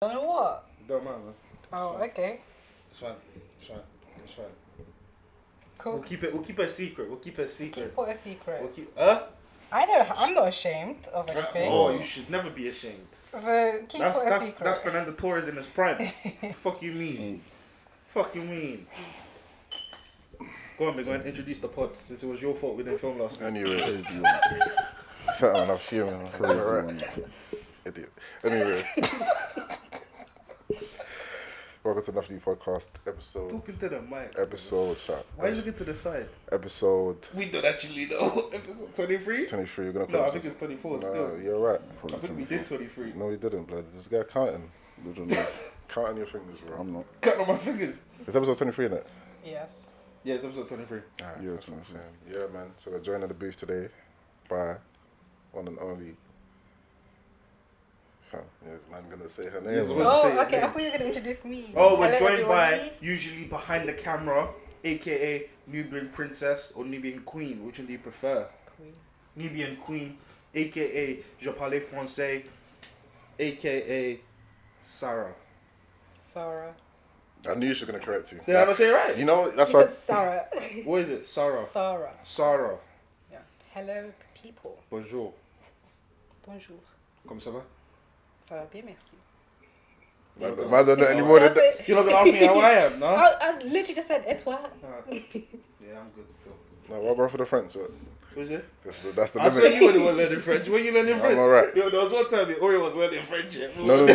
I don't know what. Don't matter, man. Oh, okay. It's fine. It's fine. It's fine. Cool. We'll keep it a secret. Keep what a secret. We'll keep. I know. I'm not ashamed of anything. Oh, you should never be ashamed. So keep what a secret. That's Fernando Torres in his prime. Fuck you mean? Fuck you mean? Go on, man. Go and introduce the pod since it was your fault we didn't film last night. Anyway, something I'm fuming. Crazy one. Idiot. Anyway. Welcome to NothingNewPodcast episode. Talking to the mic. Episode, chat. Why are you looking to the side? Episode. We don't actually know. Episode 23? 23, you're gonna No, I think it's 24 still. No, you're right. I think we did 23. No, we didn't, blood. This guy counting. Counting your fingers, bro. I'm not. Cut on my fingers. It's episode 23, isn't it? Yes. Yeah, it's episode 23. Alright, Yeah, that's what I'm saying. Yeah, man. So we're joining the booth today by one and only. Fam, yes, man, gonna say her name. Yes, man. what- Oh, say your okay. I name. thought you were gonna introduce me. Oh, we're Hello, joined by everybody. usually behind the camera, aka Nubian Princess or Nubian Queen. Which one do you prefer? Queen. Nubian Queen, aka Je parle français, aka Sara. Sara. I knew she was gonna correct you. Did I not say it right? You know, that's You why. said Sarah. What is it? Sara. Sara. Sara. Yeah. Hello, people. Bonjour. Bonjour. Comment ça va? Ça va bien, merci. Man don't know any more than That's that. it. You're not gonna ask me how I am, no? I literally just said, et toi? Yeah, I'm good still. No, what about for the French? What? What is it? That's the I swear limit. you were the one learning French. When you learning French? alright. Yo, there was one time Ori was learning French. Yeah. No.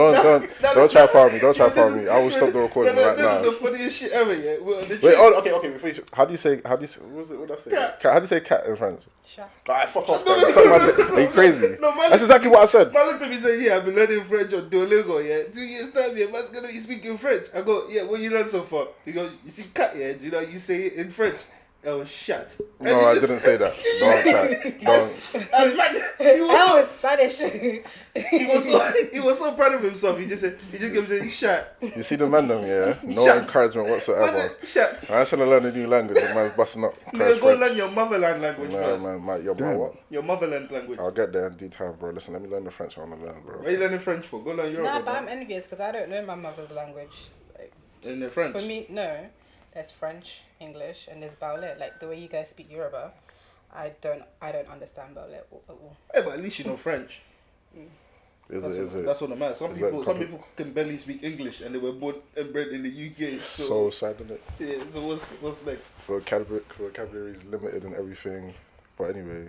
Don't try power me. Don't try power me. I will stop the recording right This now. is the funniest shit ever, yeah. We're on the Wait, trip. okay. Before you, how do you say? What was it? What did I say? Cat. How do you say cat in French? Chat. Alright, fuck off. No, man. Suck my dick. Are you crazy? No, man, That's exactly what I said. Man looked at me and said, yeah, I've been learning French on Duolingo, yeah. 2 years time, yeah, man's gonna be speaking French. I go, yeah, what you learn so far? He goes, you see cat, yeah, do you know you say it in French? I was shut. No, I didn't say that. Don't try. Don't. And man, That was Spanish. he was so proud of himself. He just kept saying shut. You see the man them, yeah? No Shut. encouragement What's whatsoever. it? Shut. I'm trying to learn a new language. The man's busting up. You Curse go learn French. your motherland language No, first. man, your Damn. what? Your motherland language. I'll get there in due time, bro. Listen, let me learn the French I want to learn, bro. What are you learning French for? Go learn your Nah, own. but I'm envious because I don't know my mother's language. Like, In the French. for me, no. There's French, English, and there's Baolet. Like the way you guys speak Yoruba, I don't understand Baolet at all. Hey, but at least you know French. Is it That's what matters. Some is that people can barely speak English and they were born and bred in the UK. so sad, isn't it? Yeah, so what's next? Vocabulary is limited and everything. But anyway,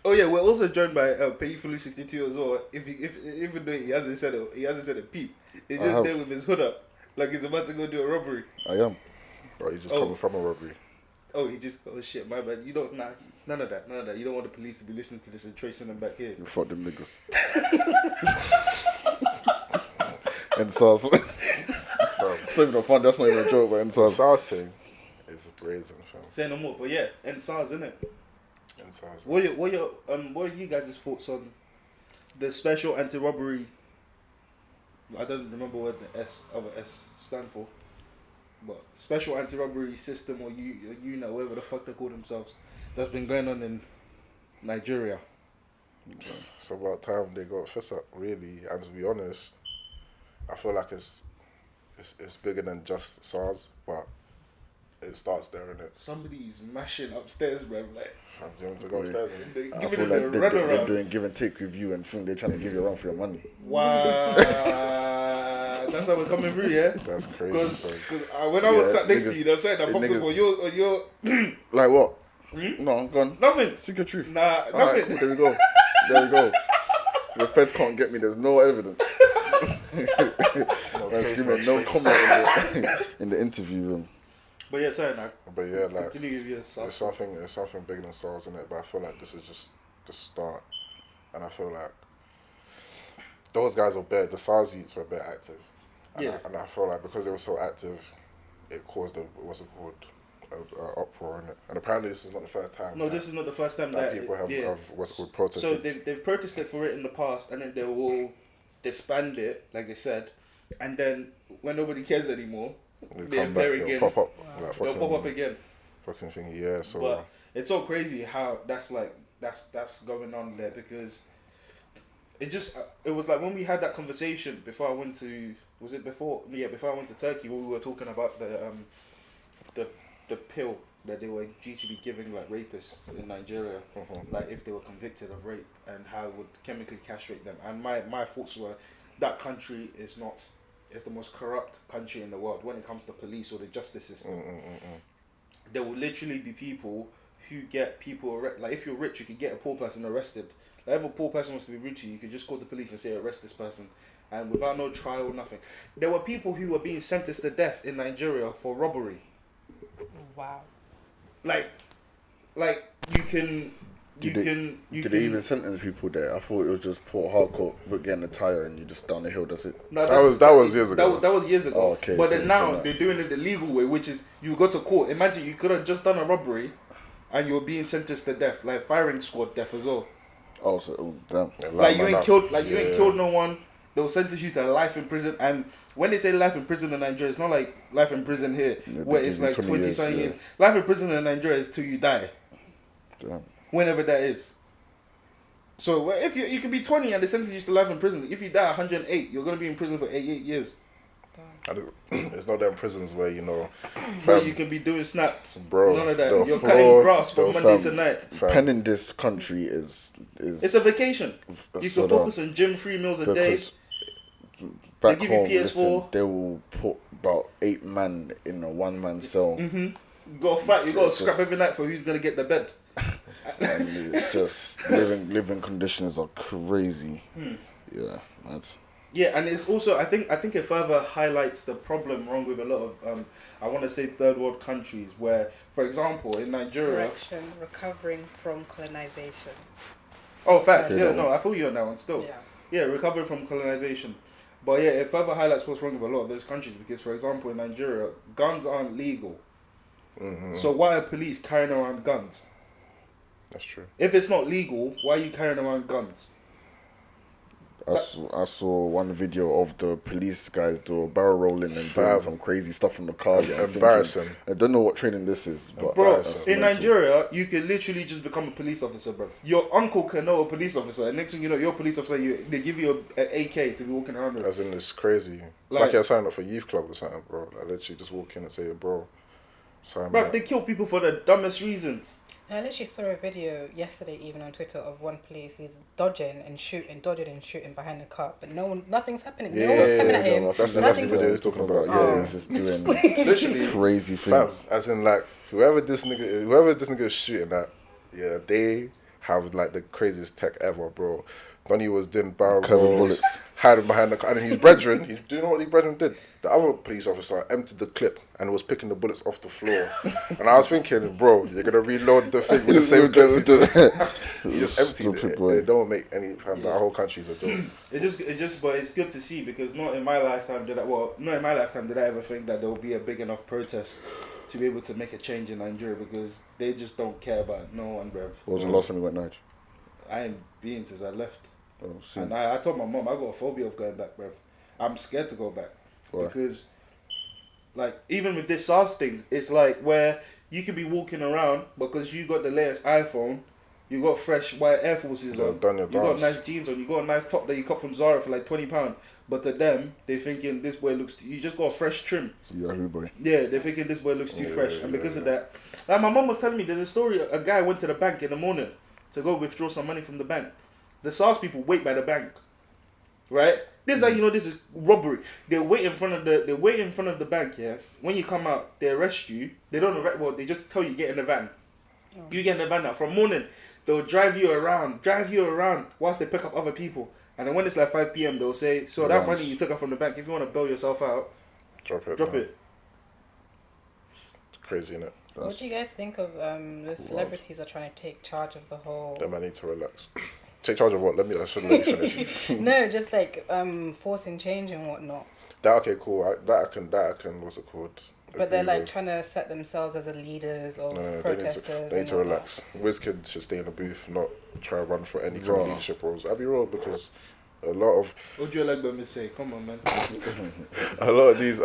Oh yeah, we're also joined by Payfully62 as well. Even though he hasn't said a peep, he's I just have. there with his hood up, like he's about to go do a robbery. I am. bro, he's just Oh. coming from a robbery. Oh shit, my bad. You don't none of that. You don't want the police to be listening to this and tracing them back here. You fuck them niggas. NSARS. It's not even a fun. That's not even a joke, but The NSARS. SARS thing is brazen, fam. Say no more, but yeah, ENDSARS, isn't it? And SARS. What are you guys' thoughts on the special anti-robbery? I don't remember what the other S stand for, but special anti-robbery system or unit, whatever the fuck they call themselves, that's been going on in Nigeria. It's about time they got fist up, really. And to be honest, I feel like it's bigger than just SARS, but it starts there, innit? Somebody's mashing upstairs, bro. Like Fam, do you want to go upstairs? And they I giving feel it like a they're runaround. doing give and take with you and think they're trying to give you a run for your money. Wow, that's how we're coming through, yeah. that's crazy. Because fam. when I was Yeah, sat next to niggas- you, they were saying that popped up niggas- on your Like what? Hmm? No, I'm gone. nothing. Speak your truth. Nah, Alright, nothing. cool, there we go. There we go. The feds can't get me. There's no evidence. Man, screaming no comment in the interview room. But yeah, sorry, now. But yeah, like Continue with your it's sauce. something bigger than SARS, in it. But I feel like this is just the start, and I feel like those guys were bad. The SARS youths were bad active, and Yeah. I feel like because they were so active, it caused uproar in it. And apparently, this is not the first time. No, this is not the first time that people have what's called So protested. they've protested for it in the past, and then they will disband it, like they said, and then when nobody cares anymore, they come appear back, again. they'll pop up, Wow. like They'll pop up again. fucking thing. Yeah, so But it's so crazy how that's going on there, because it was like when we had that conversation before I went to, before I went to Turkey, when we were talking about the pill that they were due to be giving like rapists in Nigeria, like if they were convicted of rape, and how it would chemically castrate them. And my thoughts were that country is the most corrupt country in the world when it comes to police or the justice system. There will literally be people who get people like if you're rich, you could get a poor person arrested. Like if a poor person wants to be rude to you, you could just call the police and say arrest this person, and without no trial, nothing. There were people who were being sentenced to death in Nigeria for robbery. Wow. Like you can. Did they even sentence people there? I thought it was just Port Harcourt, but getting a tire and you just down the hill. That's it. No, that was years ago. That was years ago. Oh, okay. But then now they're doing it the legal way, which is you go to court. Imagine you could have just done a robbery, and you're being sentenced to death, like firing squad death as well. Oh, so damn. Yeah, like you ain't killed no one. They'll sentence you to life in prison. And when they say life in prison in Nigeria, it's not like life in prison here, where it's like 20-something years. Life in prison in Nigeria is till you die. Damn. Whenever that is. So if you can be 20 and they sentence you to life in prison, if you die 108, you're gonna be in prison for 88 years. It's not them prisons where where you can be doing snaps, bro. None of that. You're cutting grass from Monday to night. Pen in this country is it's a vacation. You can focus on gym, 3 meals a day. Back they give home, you PS4. listen, they will put about 8 man in a 1-man cell. You gotta fight. You gotta scrap every night for who's gonna get the bed. And it's just living conditions are crazy. Yeah, that's. Yeah, and it's also I think it further highlights the problem wrong with a lot of I want to say third world countries where, for example, in Nigeria. Recovering from colonization. Oh, facts. Yeah, no, I feel you on that one still. Yeah, recovering from colonization. But yeah, it further highlights what's wrong with a lot of those countries because, for example, in Nigeria, guns aren't legal. So why are police carrying around guns? That's true. If it's not legal, why are you carrying around guns? I saw one video of the police guys barrel rolling and doing some crazy stuff in the car. Embarrassing. I don't know what training this is, but bro, in Nigeria, you can literally just become a police officer, bro. Your uncle can know a police officer, and next thing you know, you're a police officer. They give you an AK to be walking around with. As in, it's crazy. It's like you're signing up for youth club or something, bro. Like literally just walk in and say, bro. Bro, they kill people for the dumbest reasons. I literally saw a video yesterday, even on Twitter, of one police. He's dodging and shooting behind the car, but nothing's happening. No one's coming at him. That's the video he's talking about. Yeah, he's just doing literally crazy things. As in, like whoever this nigga is shooting at, yeah, they have like the craziest tech ever, bro. Donnie was doing barrel rolls, hiding behind the car, and his brethren, do you know what his brethren did? The other police officer emptied the clip and was picking the bullets off the floor. And I was thinking, bro, you're gonna reload the thing with the same clips. He just emptied it. They don't make any. The whole country's a dope. But it's good to see because not in my lifetime did I ever think that there will be a big enough protest to be able to make a change in Nigeria because they just don't care about no one, bruv. What was the last time you went Niger? I ain't been since I left. Oh, and I told my mom I got a phobia of going back, bruv. I'm scared to go back. Why? Because, like, even with this SARS thing, it's like where you could be walking around because you got the latest iPhone, you got fresh white Air Forces on, you got nice jeans on, you got a nice top that you cut from Zara for like £20. But to them, they thinking this boy looks. You just got a fresh trim. Yahoo boy. Yeah, they're thinking this boy looks too fresh, and because of that, like my mom was telling me, there's a story. A guy went to the bank in the morning to go withdraw some money from the bank. The SARS people wait by the bank, right? This is how you know this is robbery. They wait in front of the bank. Yeah, when you come out, they arrest you. They don't arrest. Well, they just tell you get in the van. Oh. You get in the van now. From morning, they'll drive you around whilst they pick up other people. And then when it's like 5 p.m, they'll say, so that money you took out from the bank, if you want to bail yourself out, drop it. It's crazy, innit? What do you guys think of the celebrities are trying to take charge of the whole... Them I need to relax. Take charge of what? I shouldn't let you finish. No, just like forcing change and whatnot. Okay, cool. That I can. What's it called? But they're like trying to set themselves as the leaders or protesters. They need to relax. WizKid should stay in the booth, not try to run for any kind of leadership roles. I'll be real because a lot of. What do you like about me say? Come on, man. a lot of these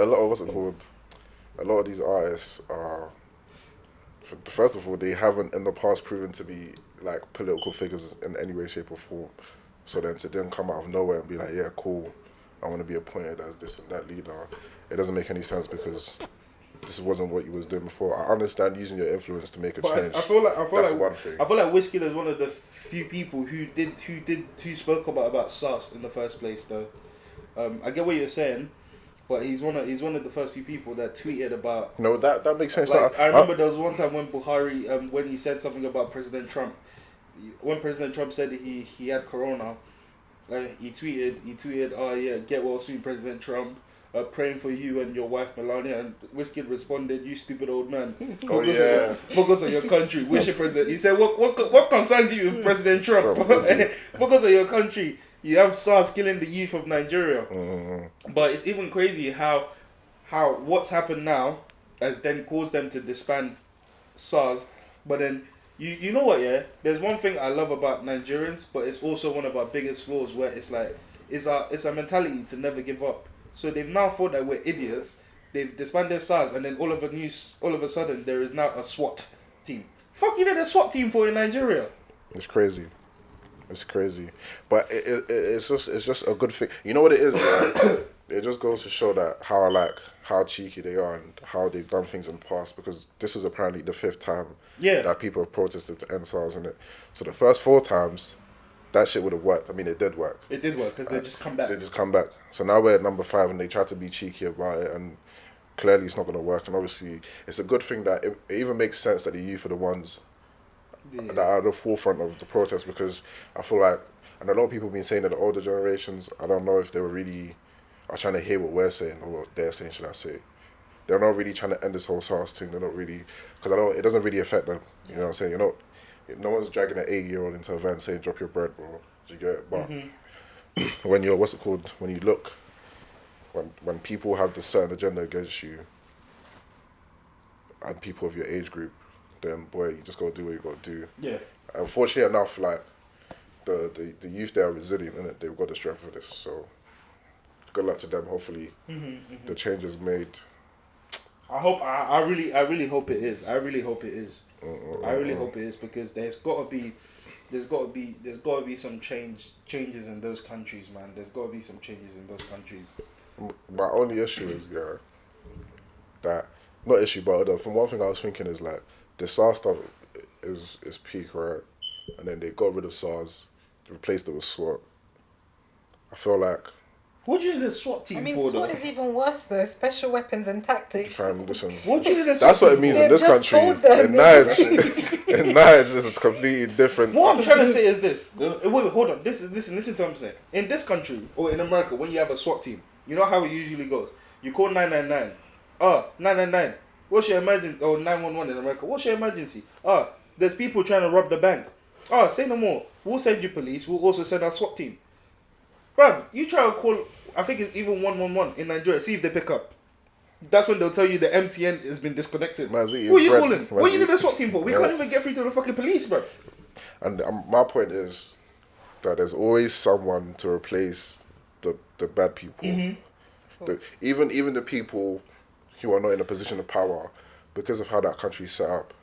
artists are. First of all, they haven't in the past proven to be like political figures in any way, shape, or form. So then to then come out of nowhere and be like, yeah, cool, I want to be appointed as this and that leader, it doesn't make any sense because this wasn't what you was doing before. I understand using your influence to make a change. I feel like one thing. I feel like Whiskey is one of the few people who spoke about SARS in the first place though. I get what you're saying, but he's one of the first few people that tweeted about. No, that makes sense. Like, I remember there was one time when Buhari, when he said something about President Trump. When President Trump said that he had corona, he tweeted, oh yeah, get well soon, President Trump. Praying for you and your wife Melania, and Whiskey responded, "You stupid old man. Focus on your country. Wish your president." He said, "What concerns you with President Trump? Focus on your country. You have SARS killing the youth of Nigeria." Mm-hmm. But it's even crazy how what's happened now has then caused them to disband SARS. But then you know what? Yeah, there's one thing I love about Nigerians, but it's also one of our biggest flaws where it's like it's our mentality to never give up. So they've now thought that we're idiots. They've disbanded SARS, and then all of a sudden there is now a SWAT team. Fuck you, need a SWAT team for in Nigeria. It's crazy. It's crazy, but it's just a good thing. You know what it is? It just goes to show that how cheeky they are and how they've done things in the past. Because this is apparently the 5th time that people have protested to end SARS, innit? So the first 4 times. That shit would have worked. I mean, it did work. It did work because they just come back. They just come back. So now we're at number 5 and they try to be cheeky about it, and clearly it's not going to work. And obviously, it's a good thing that it even makes sense that the youth are the ones that are at the forefront of the protest, because I feel like, and a lot of people have been saying that the older generations, I don't know if they are trying to hear what we're saying or what they're saying, should I say. They're not really trying to end this whole SARS thing. They're not really, because it doesn't really affect them. You know what I'm saying? No one's dragging an 80-year-old into a van saying, drop your bread, bro. Do you get it? But when you're, when you look, when people have this certain agenda against you, and people of your age group, then boy, you just gotta do what you gotta do. Yeah. Unfortunately enough, like, the youth, they are resilient, innit? They've got the strength for this, so good luck to them. Hopefully the change is made. I really hope it is. I really hope it is. I really hope it is, because there's got to be some changes in those countries, man. There's got to be some changes in those countries. My only issue is from one thing I was thinking is like the SARS stuff is peak, right? And then they got rid of SARS, replaced it with SWAT. I feel like. What do you need a SWAT team for, though? SWAT is even worse, though. Special weapons and tactics. Fam, listen. What do you need a SWAT That's what it team means for? in this country. In Nigeria, this is completely different. What I'm trying to say is this. Wait, hold on. Listen to what I'm saying. In this country, or in America, when you have a SWAT team, you know how it usually goes. You call 999. 999. What's your emergency? Or 911 in America. What's your emergency? There's people trying to rob the bank. Say no more. We'll send you police. We'll also send our SWAT team. Bruv, you try to call, I think it's even 111 in Nigeria. See if they pick up. That's when they'll tell you the MTN has been disconnected. Who are you calling? What you need a SWAT team for? We can't even get through to the fucking police, bro. And my point is that there's always someone to replace the bad people. Even the people who are not in a position of power, because of how that country's set up,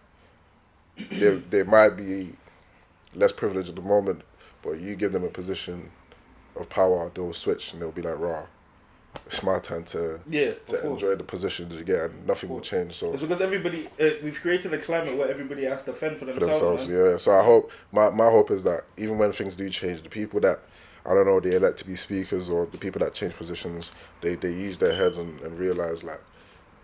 they might be less privileged at the moment, but you give them a position of power, they'll switch and they'll be like, rah, it's my time to enjoy the position that you get, and nothing will change. So it's because everybody, we've created a climate where everybody has to fend for themselves. Yeah. So I hope, my hope is that even when things do change, the people that, I don't know, they elect to be speakers, or the people that change positions, they use their heads and realize, like,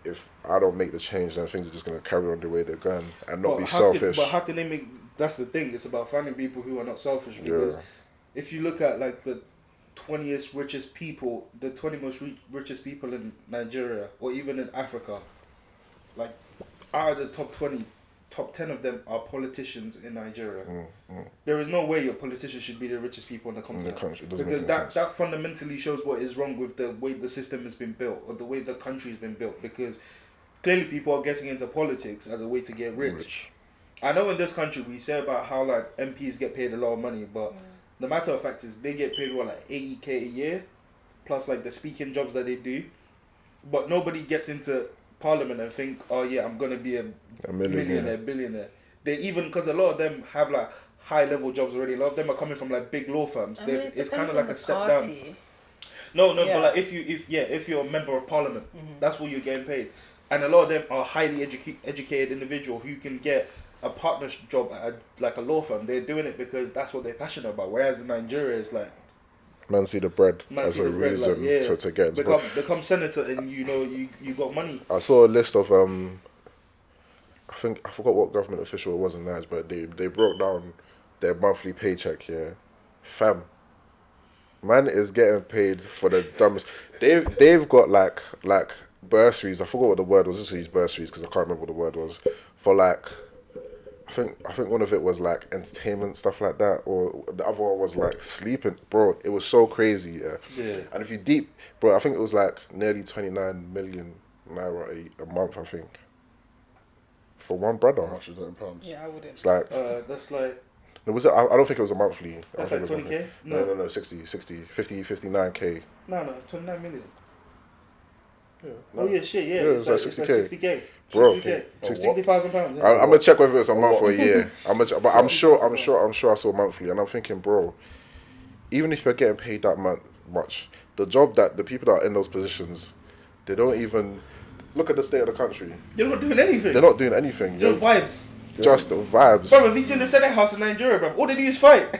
if I don't make the change, then things are just going to carry on the way they're going and not be selfish. But how can they make, that's the thing, it's about finding people who are not selfish, because if you look at like the 20th richest people, the 20 most richest people in Nigeria, or even in Africa, like out of the top 20, top 10 of them are politicians in Nigeria. There is no way your politicians should be the richest people in the continent. Because that fundamentally shows what is wrong with the way the system has been built, or the way the country has been built. Because clearly people are getting into politics as a way to get rich. I know in this country we say about how like MPs get paid a lot of money, but the matter of fact is they get paid like 80k a year, plus like the speaking jobs that they do. But nobody gets into parliament and think, oh yeah, I'm gonna be a millionaire, billionaire. They even, because a lot of them have like high level jobs already. A lot of them are coming from like big law firms. I mean, It's kind of depends on like a the step party. down. No, Yeah. but like if you're a member of parliament, that's what you're getting paid. And a lot of them are highly educated individual who can get a partner's job at like a law firm. They're doing it because that's what they're passionate about. Whereas in Nigeria, it's like Man see the bread man as see a the bread, reason like, yeah, to get into become senator, and you got money. I saw a list of I forgot what government official it was in Nigeria, but they broke down their monthly paycheck. Yeah, fam, man is getting paid for the dumbest. They've got like bursaries. I forgot what the word was. Just use bursaries because I can't remember what the word was for like. I think one of it was like entertainment stuff like that, or the other one was like sleeping, bro. It was so crazy, yeah. Yeah. And if you deep, bro, I think it was like nearly 29 million naira a month. I think for one brother. How much is that in pounds? Yeah, I wouldn't. It's like That's like no, was it? I don't think it was a monthly. that's I like think it was 20K. monthly. No, 60, 59K. No, 29 million. Yeah. Oh yeah, shit, yeah. Yeah, it's like 60K. 60K. Bro, 60K. what? 60,000 pounds. Yeah. I'm gonna check whether it's a month or a year. But I'm sure I saw monthly, and I'm thinking, bro, even if you're getting paid that much, the job that the people that are in those positions, they don't even look at the state of the country. They're not doing anything. They're not doing anything. Just vibes. Just the vibes. Bro, have you seen the Senate House in Nigeria, bro? All they do is fight.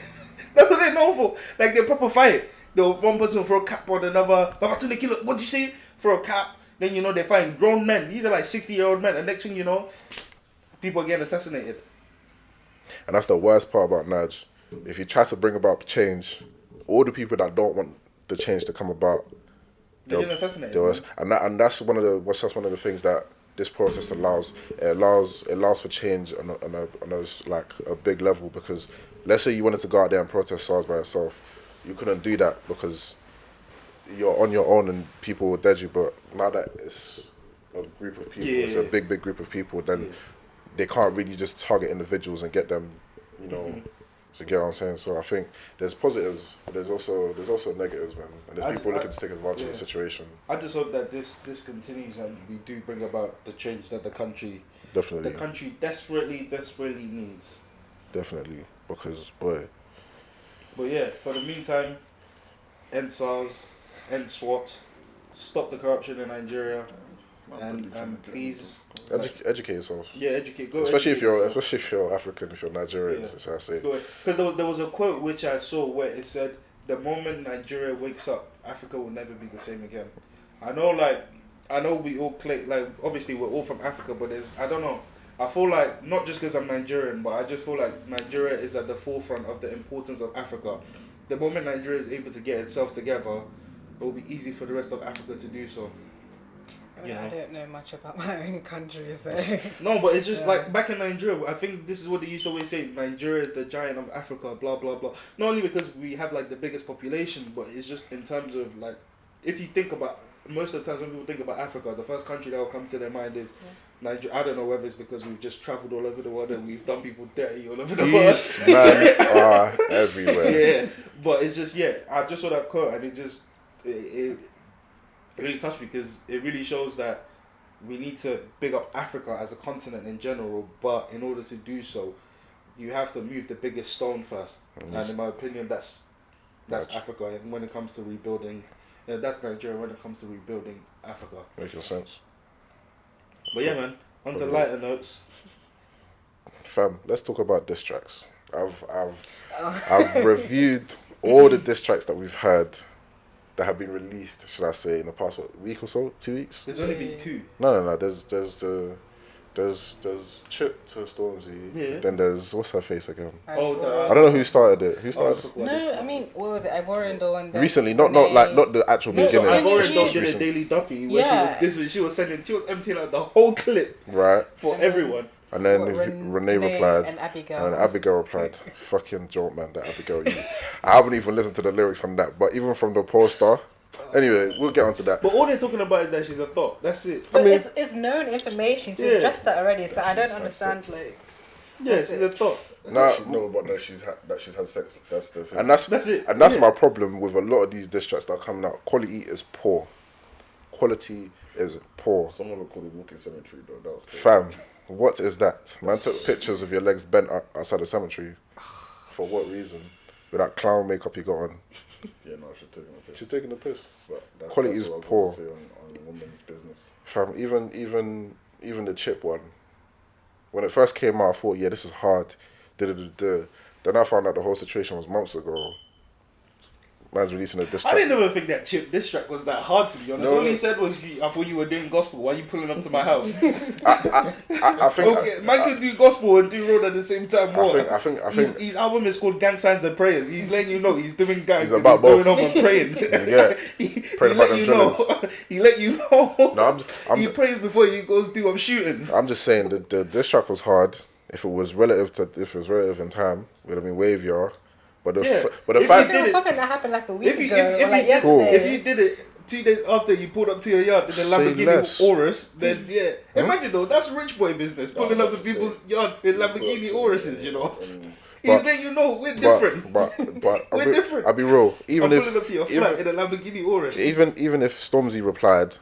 That's what they're known for. Like, they're proper fight. One person will throw a cap on another. What do you say? Throw a cap. Then, they find grown men. These are like 60-year-old men. And next thing you know, people are getting assassinated. And that's the worst part about Nige. If you try to bring about change, all the people that don't want the change to come about, They're getting assassinated. And that's one of the things that this protest allows. It allows for change on a like a big level, because let's say you wanted to go out there and protest SARS by yourself, you couldn't do that because you're on your own and people will dead you. But now that it's a group of people, it's a big group of people, then they can't really just target individuals and get them, to get what I'm saying. So I think there's positives, but there's also negatives, man. And there's people looking to take advantage of the situation. I just hope that this continues and we do bring about the change that the country desperately needs. Definitely, because boy. But yeah, for the meantime, end SARS, end SWAT, stop the corruption in Nigeria, and please educate yourself. Yeah, educate. Especially if you're African, if you're Nigerian, shall I say? Because there was a quote which I saw where it said, "The moment Nigeria wakes up, Africa will never be the same again." I know we all claim, like, obviously we're all from Africa, but I don't know. I feel like, not just because I'm Nigerian, but I just feel like Nigeria is at the forefront of the importance of Africa. The moment Nigeria is able to get itself together, it will be easy for the rest of Africa to do so. I don't know much about my own country, so... No, but it's just like, back in Nigeria, I think this is what they used to always say, Nigeria is the giant of Africa, blah, blah, blah. Not only because we have, like, the biggest population, but it's just in terms of, like, if you think about, most of the times when people think about Africa, the first country that will come to their mind is Nigeria. I don't know whether it's because we've just travelled all over the world and we've done people dirty all over the world. These men are everywhere. Yeah, but it's just, I just saw that quote and it really touched me, because it really shows that we need to big up Africa as a continent in general, but in order to do so, you have to move the biggest stone first. And in my opinion, that's Africa when it comes to rebuilding. That's Nigeria when it comes to rebuilding Africa. Making sense. But yeah, man, on to lighter notes. Fam, let's talk about diss tracks. I've reviewed all the diss tracks that we've heard that have been released, should I say, in the past week or so, 2 weeks. There's only been 2. No. There's Chip to Stormzy. Yeah. Then there's what's her face again? I I don't know who started it. Who started? No, I mean, what was it? Ivorian and recently, not the actual beginning. So Ivorian Just did a daily duppy where she was emptying out the whole clip for everyone. And then Renee replied, and Abigail. And Abigail replied, "Fucking joke, man, that Abigail." I haven't even listened to the lyrics on that, but even from the poster. Anyway, we'll get onto that. But all they're talking about is that she's a thought. That's it. But it's known information. She's addressed that already, so I don't understand. Like, she's a thought. She know about that she's had sex. That's the thing. And that's it. And that's my problem with a lot of these diss tracks that are coming out. Quality is poor. Quality is poor. Someone would call it walking cemetery, though. That was crazy. Fam, what is that? Man took pictures of your legs bent outside the cemetery. For what reason? With that clown makeup you got on. Yeah, no, she's taking a piss. She's taking the piss. But Quality that's is what I've poor. got to say on women's business. Fam, even the chip one. When it first came out, I thought, yeah, this is hard. Then I found out the whole situation was months ago. Man's releasing a diss track. I didn't even think that Chip diss track was that hard, to be honest. No. All he said was, I thought you were doing gospel. Why are you pulling up to my house? I think. Okay, man can do gospel and do road at the same time. What? I think. His album is called Gang Signs and Prayers. He's letting you know he's doing gangs. He's about going both. home and praying. Yeah. he Praying about let them you know. drillings. He let you know. No, he prays before he goes do up shootings. I'm just saying that the diss track was hard. If it was relative in time, it would have been wavier. But the If fact It was something that happened like a week if ago, or like you yesterday. if you did it 2 days after you pulled up to your yard in the Say Lamborghini less. Urus, then yeah. Imagine though, that's rich boy business. Pulling up to people's yards in Lamborghini Uruses, you know. He's letting you know we're different. But We're different. I'll be real. Even I'm if pulling up to your flat in a Lamborghini Urus. even if Stormzy replied,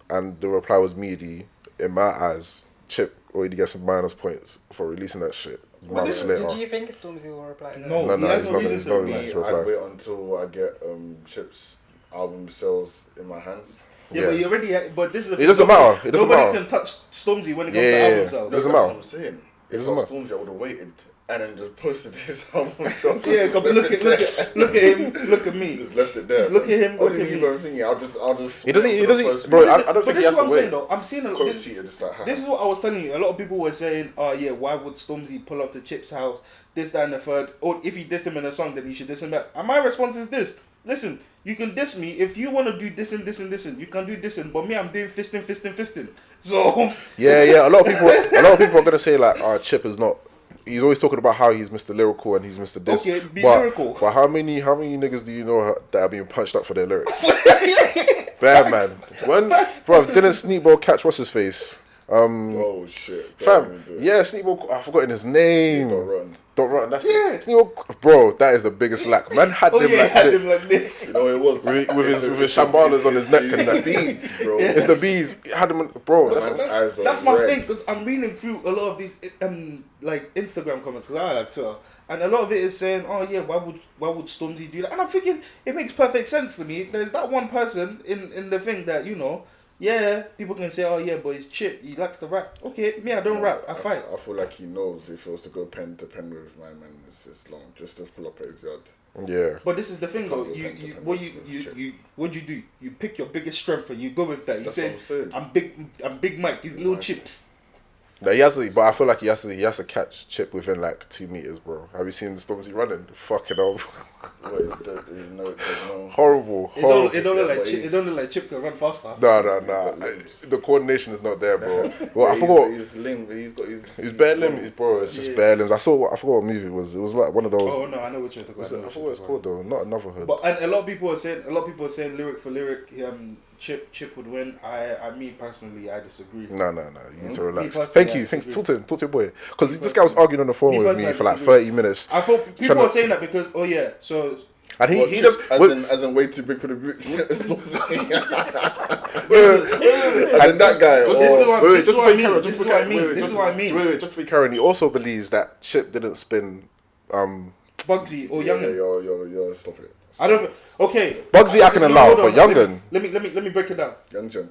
and the reply was meaty, in my eyes, Chip already gets some minus points for releasing that shit. Months later. Do you think Stormzy will reply? No, he has no reason to reply. he's I'd wait until I get Chip's album sales in my hands. Yeah, but you already. But this is. It doesn't matter. It doesn't Nobody matter. can touch Stormzy when it comes Yeah, to album yeah. sales. It doesn't That's matter. what I'm saying. It If doesn't I was matter. Stormzy, I would have waited and then just posted his album sales. Yeah, Just but left look it at there. him, look at me. Just left it there. Look at him, I look didn't at even me. think I'll just. He doesn't. wait He till the doesn't. first Bro, minute. I don't But think he this is has what to I'm wait. saying though. I'm seeing a. Coach cheater, just like This is what I was telling you. A lot of people were saying, "Oh yeah, why would Stormzy pull up to Chip's house? This, that, and the third. Or if he dissed him in a song, then you should diss him back." And my response is this: listen, you can diss me if you want to do dissing. You can do dissing, but me, I'm doing fisting. So Yeah. A lot of people are gonna say like, Chip is not. He's always talking about how he's Mr. Lyrical and he's Mr. This. Okay, be but, lyrical. But how many niggas do you know that are being punched up for their lyrics? Bad man. Bro, didn't Sneakball catch what's his face? Oh shit. Fam, yeah, Sneakball. I've forgotten his name. Don't run. That's Yeah. it. Sneakball, bro, that is the biggest lack. Man had him like had this. him like this. You know it was With his shambalas on his neck and that. beads, bro. It's the bees. Had him, bro. Man's eyes are That's my red. thing, because I'm reading through a lot of these like Instagram comments, because I have Twitter, and a lot of it is saying, "Oh yeah, why would Stormzy do that?" And I'm thinking it makes perfect sense to me. There's that one person in the thing that yeah, people can say, "Oh yeah, but it's Chip, he likes to rap." Okay, me, I don't rap, I fight. I feel like he knows if he was to go pen to pen with my man, it's long. Just to pull up at his yard. Yeah. But this is the thing though. Can't go What you do? You pick your biggest strength and you go with that. You That's say, what I'm saying. I'm Big Mike. These little chips. No, he has to, but I feel like he has to catch Chip within like 2 meters, bro. Have you seen the Stormzy running? Fucking hell. There's no Horrible. It don't Yeah, look like but Chip. he's- it don't look like Chip can run faster. No. The coordination is not there, bro. Well, I forgot. He's limb, but he's got his. He's bare limbs, bro. It's just Yeah. bare limbs. I forgot what movie it was. It was like one of those. Oh no, I know what you're talking about. I forgot what it's called though. Not Another Hood. But and a lot of people are saying lyric for lyric, Chip would win. Me personally, I disagree. No. You need to relax. Me Thank personally, you. I Talk disagree. to him. Talk to your boy. Because this guy was arguing on the phone Me with personally, me I for like disagree. 30 minutes. I thought people Tryna- were saying that because so And Well, he Chip, just. as in way too big for the boots. As in that guy. This is what- Wait, this is what I mean. Karen, This just is for what I Karen, mean. wait, This is just- what I mean. Wait, just for Karen, he also believes that Chip didn't spin. Bugsy or Yeah, Youngin. yo, stop it. I don't. Okay. Bugsy I can allow, hold on. but Youngin. Let me break it down. Young Jen.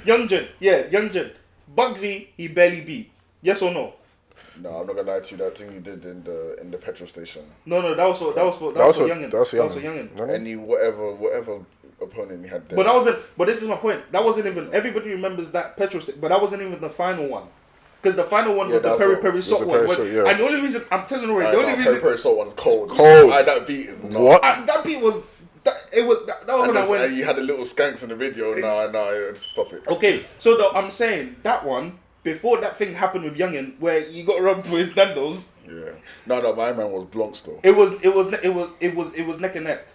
Youngin. Bugsy, he barely beat. Yes or no? No, I'm not gonna lie to you. That thing you did in the petrol station. No, that was for Youngin. That was for Youngin. Any whatever opponent he had there. But that wasn't. But this is my point. That wasn't even. Everybody remembers that petrol station, but that wasn't even the final one. Because the final one was the that's Peri what- Peri was Salt the one. Peri Salt, yeah. And the only reason I'm telling you, the only reason Peri Salt one's cold. Cold. That beat is nuts. What? that beat was that was when I went. And you had the little skanks in the video. No, stop it. Okay, so I'm saying that one before that thing happened with Youngin, where he got robbed for his dandos. Yeah. No, my man was Blancs though. It was neck and neck.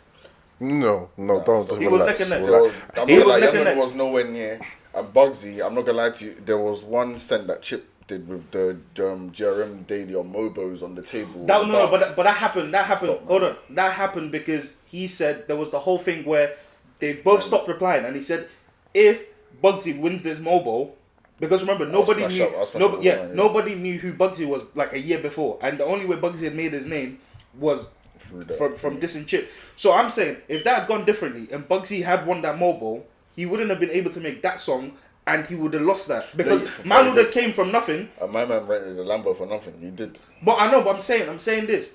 No, don't. so Just he was relax, neck and neck. relax. I'm He not was gonna neck lie, and Youngin neck. was nowhere near. And Bugsy, I'm not gonna lie to you, there was one cent that Chip did with the GRM Daily on Mobos on the table. But that happened. Stop, man. Hold on. That happened because he said there was the whole thing where they both stopped replying, and he said if Bugsy wins this mobile, Because remember, nobody smash knew. up, I'll smash up Yeah, the line, yeah. nobody knew who Bugsy was like a year before, and the only way Bugsy had made his name was from dissing Chip. So I'm saying, if that had gone differently and Bugsy had won that mobile, he wouldn't have been able to make that song, and he would have lost that because man would have came from nothing. My man rented the Lambo for nothing. He did. But I know, but I'm saying this.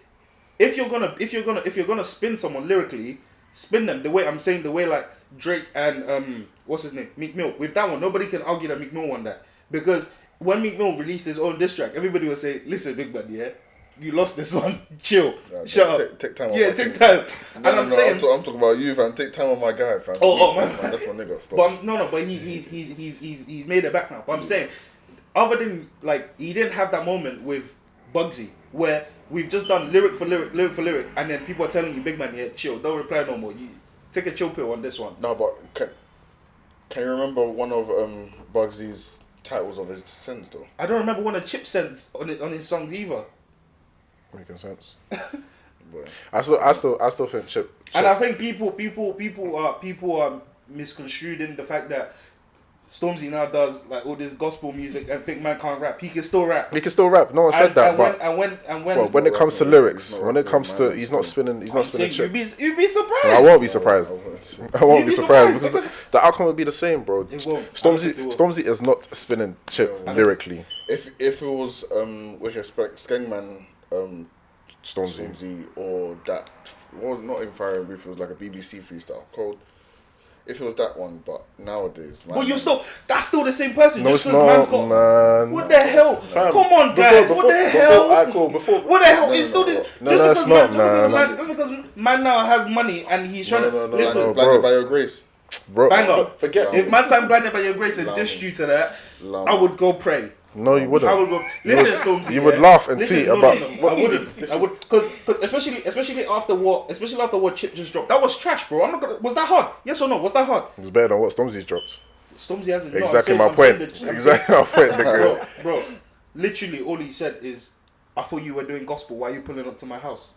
If you're gonna spin someone lyrically, spin them the way like Drake and what's his name, Meek Mill. With that one, nobody can argue that Meek Mill won that, because when Meek Mill released his own diss track, everybody would say, "Listen, Big Man, yeah, you lost this one. Chill, shut up. Take time. Take time." And I'm saying, I'm talking about you, fam. Take time on my guy, fam. That's my nigga. Stop. But he's made it back now. But I'm saying, other than like, he didn't have that moment with Bugsy where we've just done lyric for lyric, and then people are telling you, "Big Man, yeah, chill, don't reply no more. You take a chill pill on this one." No, but can you remember one of Bugsy's titles of his sins though? I don't remember one of Chip sends on his songs either. Making sense. I still think Chip. And I think people are misconstruing the fact that Stormzy now does like all this gospel music and think man can't rap. He can still rap. No one said that. But when it comes to lyrics, he's not spinning Chip. You'd be surprised. I won't be surprised. I won't be surprised because the outcome would be the same, bro. Stormzy is not spinning Chip lyrically. If it was with respect, Skengman, Stormzy or that was not even Fire and Brief. It was like a BBC freestyle called. If it was that one, but nowadays, man. But that's still the same person. No, it's not, man. What the hell? Come on, guys. What the hell? What the hell? It's still this. No, it's not, man. Just because man now has money and he's trying to listen. Blinded by your grace. Bro, Banger. Forget. If man sang Blinded by Your Grace and dissed you to that, I would go pray. No, you wouldn't. I would go. Listen, Stormzy. You would laugh and tweet about. I would, because especially after what Chip just dropped. That was trash, bro. I'm not gonna. Was that hard? Yes or no? Was that hard? It's better than what Stormzy's dropped. Stormzy hasn't. Exactly my point. Exactly my point, nigga. Bro, literally all he said is, "I thought you were doing gospel. Why are you pulling up to my house?"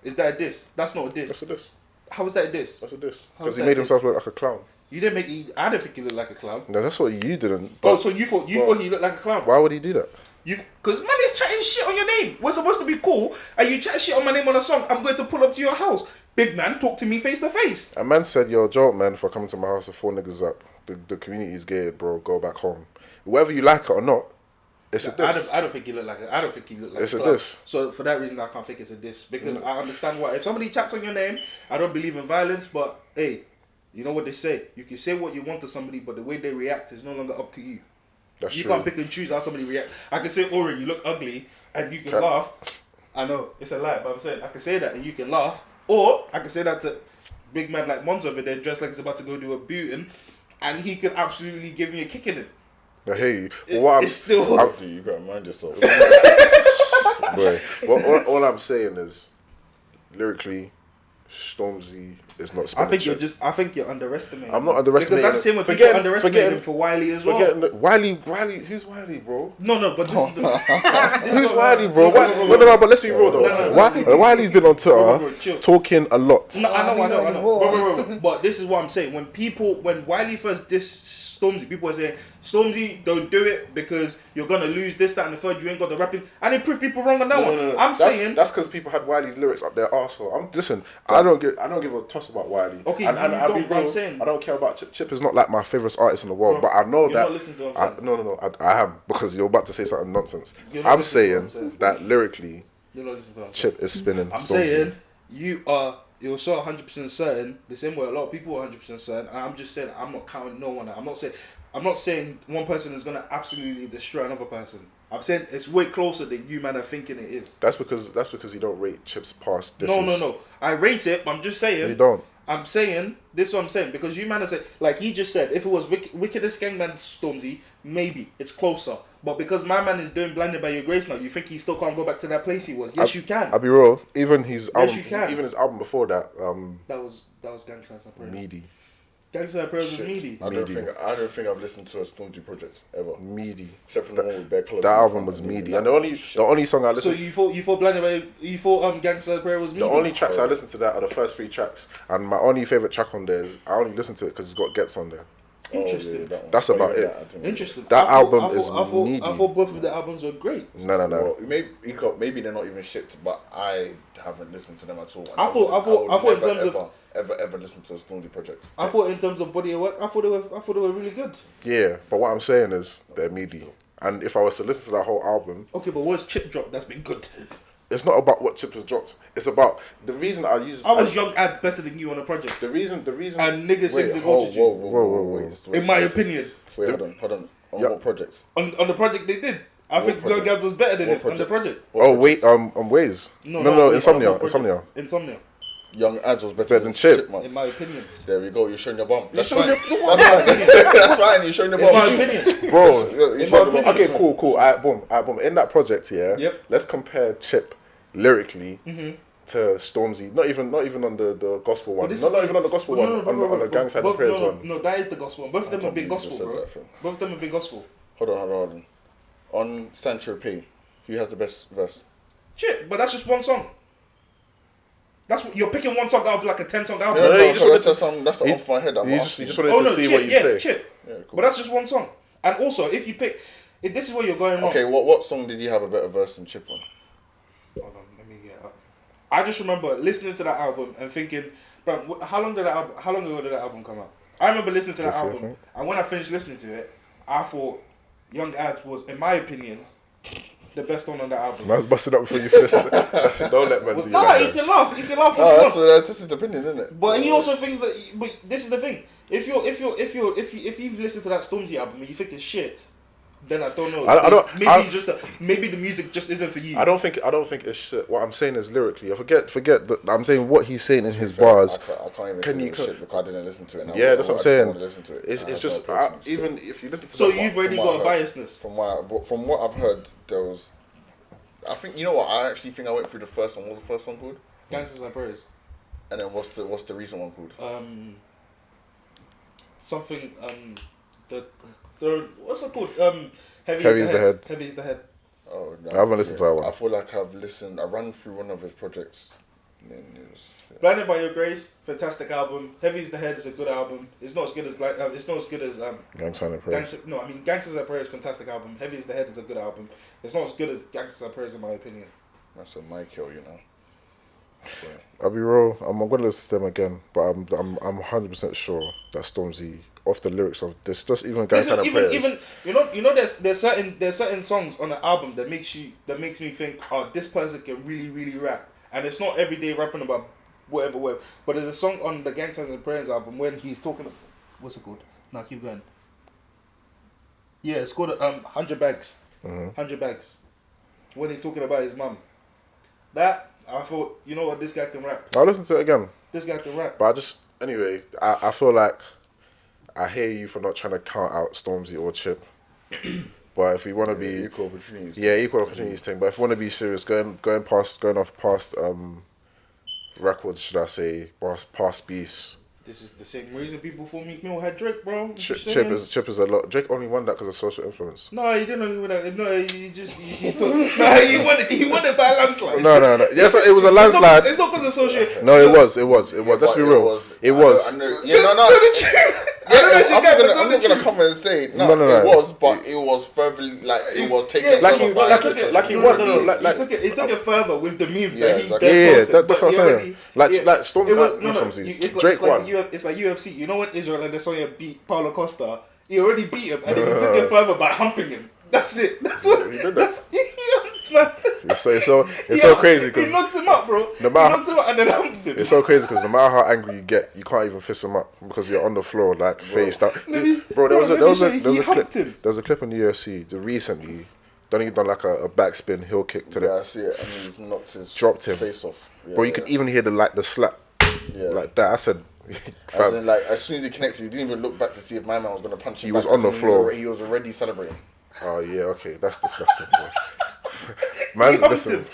Is that a diss? That's not a diss. That's a diss. How is that a diss? That's a diss. Because he made himself look like a clown. You didn't I don't think he looked like a clown. No, that's what you didn't. Oh, so you thought he looked like a clown? Why would he do that? Because man is chatting shit on your name. We're supposed to be cool, and you chat shit on my name on a song. I'm going to pull up to your house. Big man, talk to me face to face. A man said, "You're a joke, man, for coming to my house with 4 niggas up. The community's gay, bro. Go back home." Whether you like it or not, it's a diss. I don't think he looked like It's a a diss. So for that reason, I can't think it's a diss, because I understand why. If somebody chats on your name, I don't believe in violence, but hey, you know what they say. You can say what you want to somebody, but the way they react is no longer up to you. That's you true. can't pick and choose how somebody reacts. I can say, Ori, you look ugly, and you can laugh. I know, it's a lie, but I'm saying I can say that and you can laugh. Or I can say that to big man like Monzo over there, dressed like he's about to go do a booting, and he can absolutely give me a kick in it. I hear you. Well, it's still... You gotta mind yourself. Boy, all I'm saying is, lyrically, Stormzy is not spinning. I think you're underestimating. I'm not underestimating. Because that's the same with people underestimating him for Wiley as well. Wiley, who's Wiley, bro? No, but this is the... Who's Wiley, bro? But let's be real though. Wiley's been on Twitter talking a lot. No, I know. But this is what I'm saying. When Wiley first dissed Stormzy, people were saying, Stormzy, don't do it because you're gonna lose this, that, and the third. You ain't got the rapping, and it proved people wrong on that one. No. I'm saying that's because people had Wiley's lyrics up their arsehole. Listen, I don't give a toss about Wiley. Okay, I'm saying I don't care about Chip. Chip is not like my favorite artist in the world, but I know you're that. Not listening to what I'm saying. No, I have, because you're about to say something nonsense. I'm saying that lyrically, Chip is spinning. I'm saying you're so 100% certain, the same way a lot of people are 100% certain, and I'm just saying I'm not counting no one out. I'm not saying one person is gonna absolutely destroy another person. I'm saying it's way closer than you man are thinking it is. That's because you don't rate Chip's past disses. No. I rate it, but I'm just saying. You don't. I'm saying this is what I'm saying, because you man are saying, like he just said, if it was Wickedest Gangman Stormzy, maybe it's closer. But because my man is doing Blinded by Your Grace now, you think he still can't go back to that place he was? Yes, you can. I'll be real. Even his album, you can. Even his album before that, that was Gangsta's Prayer. Meaty. Gangsta's Prayer was meaty. I don't think I've listened to a Stormzy project ever. Meaty. Except for the one with Bear Claws. That album was meaty, and the only song I listened. So you thought Gangsta's Prayer was meaty? The only tracks I listened to that are the first 3 tracks, and my only favorite track on there is I only listen to it because it's got Gets on there. Interesting. that one. That's about it. Interesting. That I album thought, is I thought, needy. I thought both of the albums were great. No. Well, maybe they're not even shit, but I haven't listened to them at all. And I thought in terms of ever listen to a Stormzy project. I thought in terms of body of work, I thought they were really good. Yeah, but what I'm saying is they're meaty. And if I was to listen to that whole album, Okay, but what's Chip Drop that's been good? it's not about what Chips has dropped. It's about the reason I use. I was Young Ads better than you on a project. The reason. And niggas sings in Whoa. in my opinion. Wait, hold on. On what projects? On the project they did. I think Young Ads was better than it on the project. Ways. No, Insomnia. Young Ads was better than Chip, man. In my opinion. There we go. You're showing your bum. That's showing fine. your- That's fine. You're showing your bum. In my opinion. Bro, In my opinion. okay, cool. Alright, boom. In that project, yeah. Yep. Let's compare Chip lyrically to Stormzy. Not even on the gospel one. Not even on the gospel one. On the Gang Side of Prayers one. No, that is the gospel one. Both of them have been gospel, said bro. that, fam. Both of them have been gospel. Hold on. On Sanctuary P, who has the best verse? Shit, but that's just one song. That's what you're picking one song out of like a 10-song album. No, you just wanted that's off my head. You just wanted to see what you say. Chip. Yeah, cool. But that's just one song. And also, if you pick, if this is where you're going wrong. Okay, what song did you have a better verse than Chip on? Hold on, let me get up. I just remember listening to that album and thinking, bro, how long ago did that album come out? I remember listening to that This year, I album, think. and when I finished listening to it, I thought Young Ads was, in my opinion, the best one on that album. Man's busting up before you finish. Don't let man do you like You that. can laugh. You can laugh. That's his opinion, isn't it? But he also thinks that. But this is the thing. If you've listened to that Stormzy album and you think it's shit, then I don't know. Maybe the music just isn't for you. I don't think it's shit. What I'm saying is lyrically. Forget that. I'm saying what he's saying in his bars. I can't even say shit because I didn't listen to it. Yeah, that's what I'm saying. I want to listen to it. It's just even if you listen to. So you've already got a biasness. From what I've heard, there was. I think you know what. I actually think I went through the first one. What was the first one called? Gangsters and Prayers. And then what's the recent one called? Something. What's it called? Heavy is the Head. Heavy is the Head. Oh, no, I haven't listened to that one. I feel like I've listened. I ran through one of his projects. Blinded by Your Grace, fantastic album. Heavy is the Head is a good album. It's not as good as Gangsters and Prayers. Gangsters and Prayers, fantastic album. Heavy is the Head is a good album. It's not as good as Gangsters and Prayers in my opinion. That's a Michael, you know. Yeah. I'll be real. I'm gonna listen to them again, but I'm 100% sure that Stormzy, off the lyrics of this, just even Gangsters and Prayers. Even you know there's certain songs on the album that makes me think, oh, this person can really rap, and it's not everyday rapping about whatever. But there's a song on the Gangsters and Prayers album when he's talking. What's it called? Nah, keep going. Yeah, it's called 100 Bags. 100 Bags. When he's talking about his mum. That, I thought, you know what, this guy can rap. I'll listen to it again. This guy can rap. But I feel like I hear you for not trying to count out Stormzy or Chip. But if we want to be equal opportunities. Yeah, equal opportunities thing. But if we want to be serious, going off past records, should I say, past beefs. This is the same reason people thought Meek Mill had Drake, bro. Chip is a lot. Drake only won that because of social influence. No, he didn't only win that. No, he took. No, he won it by a landslide. No. Yes, it was a landslide. It's not because of social. No, it was. Let's be real. It was. I'm not gonna come and say it was, but it was further it was taken. He took it further with the memes that he posted. That's what I'm saying. Drake won. It's like UFC. You know when Israel Adesanya beat Paulo Costa, he already beat him, and then he took it further by humping him. That's it. That's what he did. It's so crazy because he knocked him up, bro. He knocked him up and then humped him. It's so crazy because no matter how angry you get, you can't even fist him up because you're on the floor like face down. Bro, there was a clip on the UFC recently. He done like a backspin heel kick to I see it, and he's knocked his face off. Yeah, bro, you could even hear the slap like that. I said. As in, as soon as he connected, he didn't even look back to see if my man was going to punch him. He was on the floor. He was already celebrating. Oh yeah, okay, that's disgusting. Man, listen,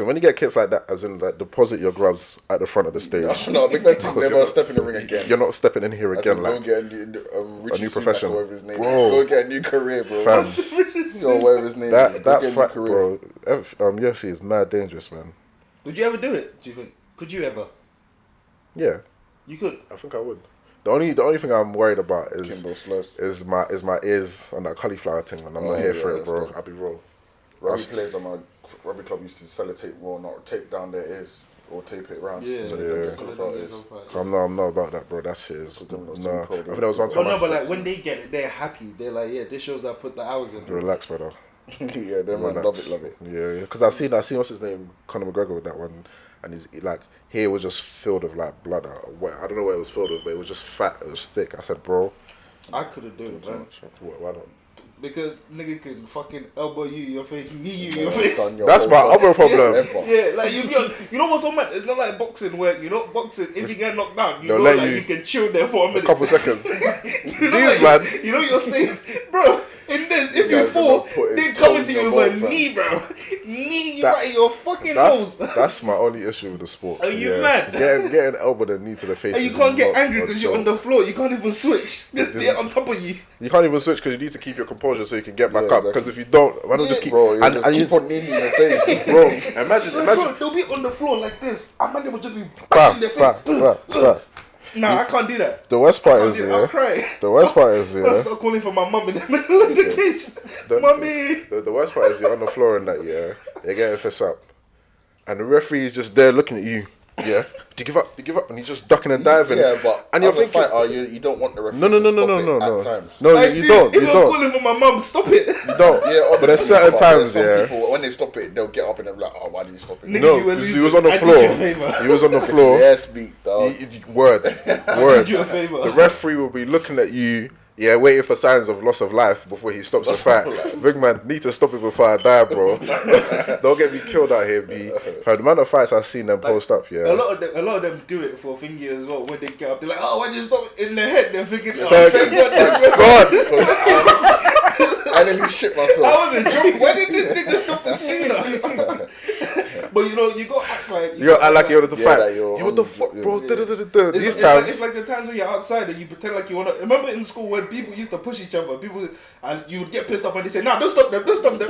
when you get kicks like that, as in deposit your gloves at the front of the stage. No, big man never step in the ring again. You're not stepping in here again. Go get a new profession, whatever his name is. Go get a new career, bro. Fam, whatever his name is. That fact, bro. UFC is mad dangerous, man. Would you ever do it? Do you think? Could you ever? Yeah. You could. I think I would. The only thing I'm worried about is my ears on that cauliflower thing, and I'm not here for it, bro. I'll be real. Rugby players at my rugby club used to sellotape, not tape down their ears or tape it round. Yeah, so I'm not about that, bro. That shit is no. I think that was one time. But like when they get it, they're happy. They're like, yeah, this shows I put the hours in. Relax, brother. Yeah, they man love it. Yeah. Because I seen what's his name, Conor McGregor with that one, and he's like, here was just filled with like blood. I don't know what it was filled with, but it was just fat. It was thick. I said, bro, I couldn't do it, man. Why not? Because nigga can fucking elbow you in your face, knee you in your face. That's my other problem. Yeah, like you know what's so mad? It's not like boxing where boxing. If you get knocked down, you can chill there for a minute, couple seconds. These man, you're safe, bro. In this, if you fall, they coming to you with a knee, bro. Knee you right in your fucking nose. That's my only issue with the sport. Are you mad? Getting elbowed and knee to the face. And you can't get angry because you're on the floor. You can't even switch. They're on top of you. You can't even switch because you need to keep your composure so you can get back up. Because if you don't, why don't just keep? Bro, and you keep on kneeing in your face, bro. Imagine. Bro, they'll be on the floor like this. And man, they will just be bashing their face. Nah, I can't do that. The worst part is, I'll cry. The worst part is, I'll start calling for my mum in the middle of the cage. Mummy. The worst part is you're on the floor and that, you're getting fist up. And the referee is just there looking at you. Yeah. Do you give up? And he's just ducking and diving. Yeah, but and you're thinking, you don't want the referee no. at times. No, you don't. If I'm calling for my mum, stop it. You don't. Yeah, but there's certain times, people, when they stop it, they'll get up and they're like, oh, why did you stop it? No, he was on the floor. He was on the floor. Yes, beat, dog. Word. I did you a favor. The referee will be looking at you. Yeah, waiting for signs of loss of life before he stops the fight. Big man, need to stop it before I die, bro. Don't get me killed out here, B. For the amount of fights I've seen them post up, yeah. A lot of them do it for thingy as well. When they get up, they're like, oh, why did you stop it? In their head, they're thinking, thank God. I nearly shit myself. I wasn't joking. Why did this nigga stop it sooner? But you gotta act like you're at the fight. You what the fuck, bro? These times, it's like the times when you're outside and you pretend like you wanna. Remember in school when people used to push each other, and you would get pissed off when they say, "Nah, don't stop them.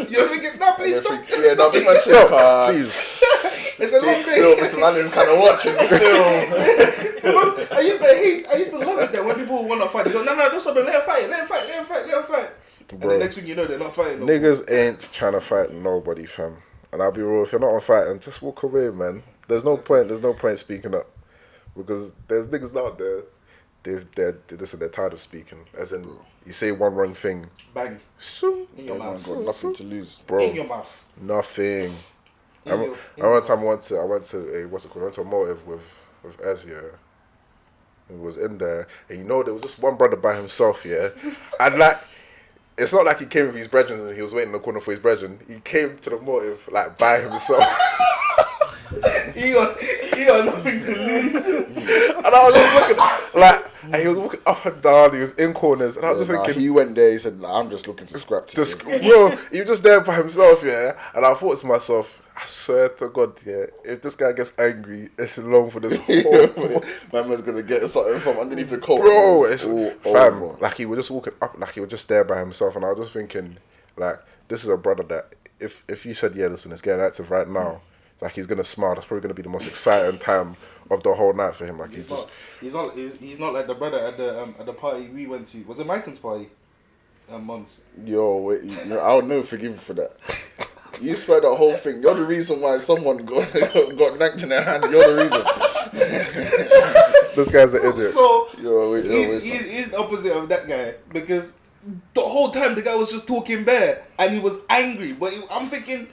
You're thinking, "Nah, please stop." Yeah, no, this man stop, please. It's a long thing. Still, Mr. Man is kind of watching. Still, I used to love it that when people want to fight, they go, "No, don't stop them. Let them fight." Bro, and the next thing you know, they're not fighting. Niggas ain't trying to fight nobody, fam. And I'll be real, if you're not on fighting, just walk away, man. There's no point speaking up. Because there's niggas out there, they're tired of speaking. As in, you say one wrong thing. Bang. In your mouth. Got nothing to lose. Bro. In your mouth. Nothing. One time I went to a motive with Ez, yeah. He was in there. And there was just one brother by himself, yeah. And like, it's not like he came with his brethren and he was waiting in the corner for his brethren. He came to the motive like by himself. he got nothing to lose. And I was just looking and he was walking up and down. He was in corners, and I was just thinking. He went there. He said, "I'm just looking to scrap." Bro, he was just there by himself, yeah. And I thought to myself, I swear to God, yeah, if this guy gets angry, it's long for this whole. My man's gonna get something from underneath the coat. Bro, it's fam. Like he was just walking up, like he was just there by himself, and I was just thinking, like, this is a brother that if you said, yeah, listen, let's get active right now, like he's gonna smile. That's probably gonna be the most exciting time of the whole night for him. Like he's not like the brother at the party we went to. Was it Michael's party? Months. Yo, wait, I'll never forgive you for that. You spread that whole thing. You're the reason why someone got nanked in their hand. You're the reason. This guy's an idiot. So he's the opposite of that guy, because the whole time the guy was just talking bare and he was angry. But I'm thinking,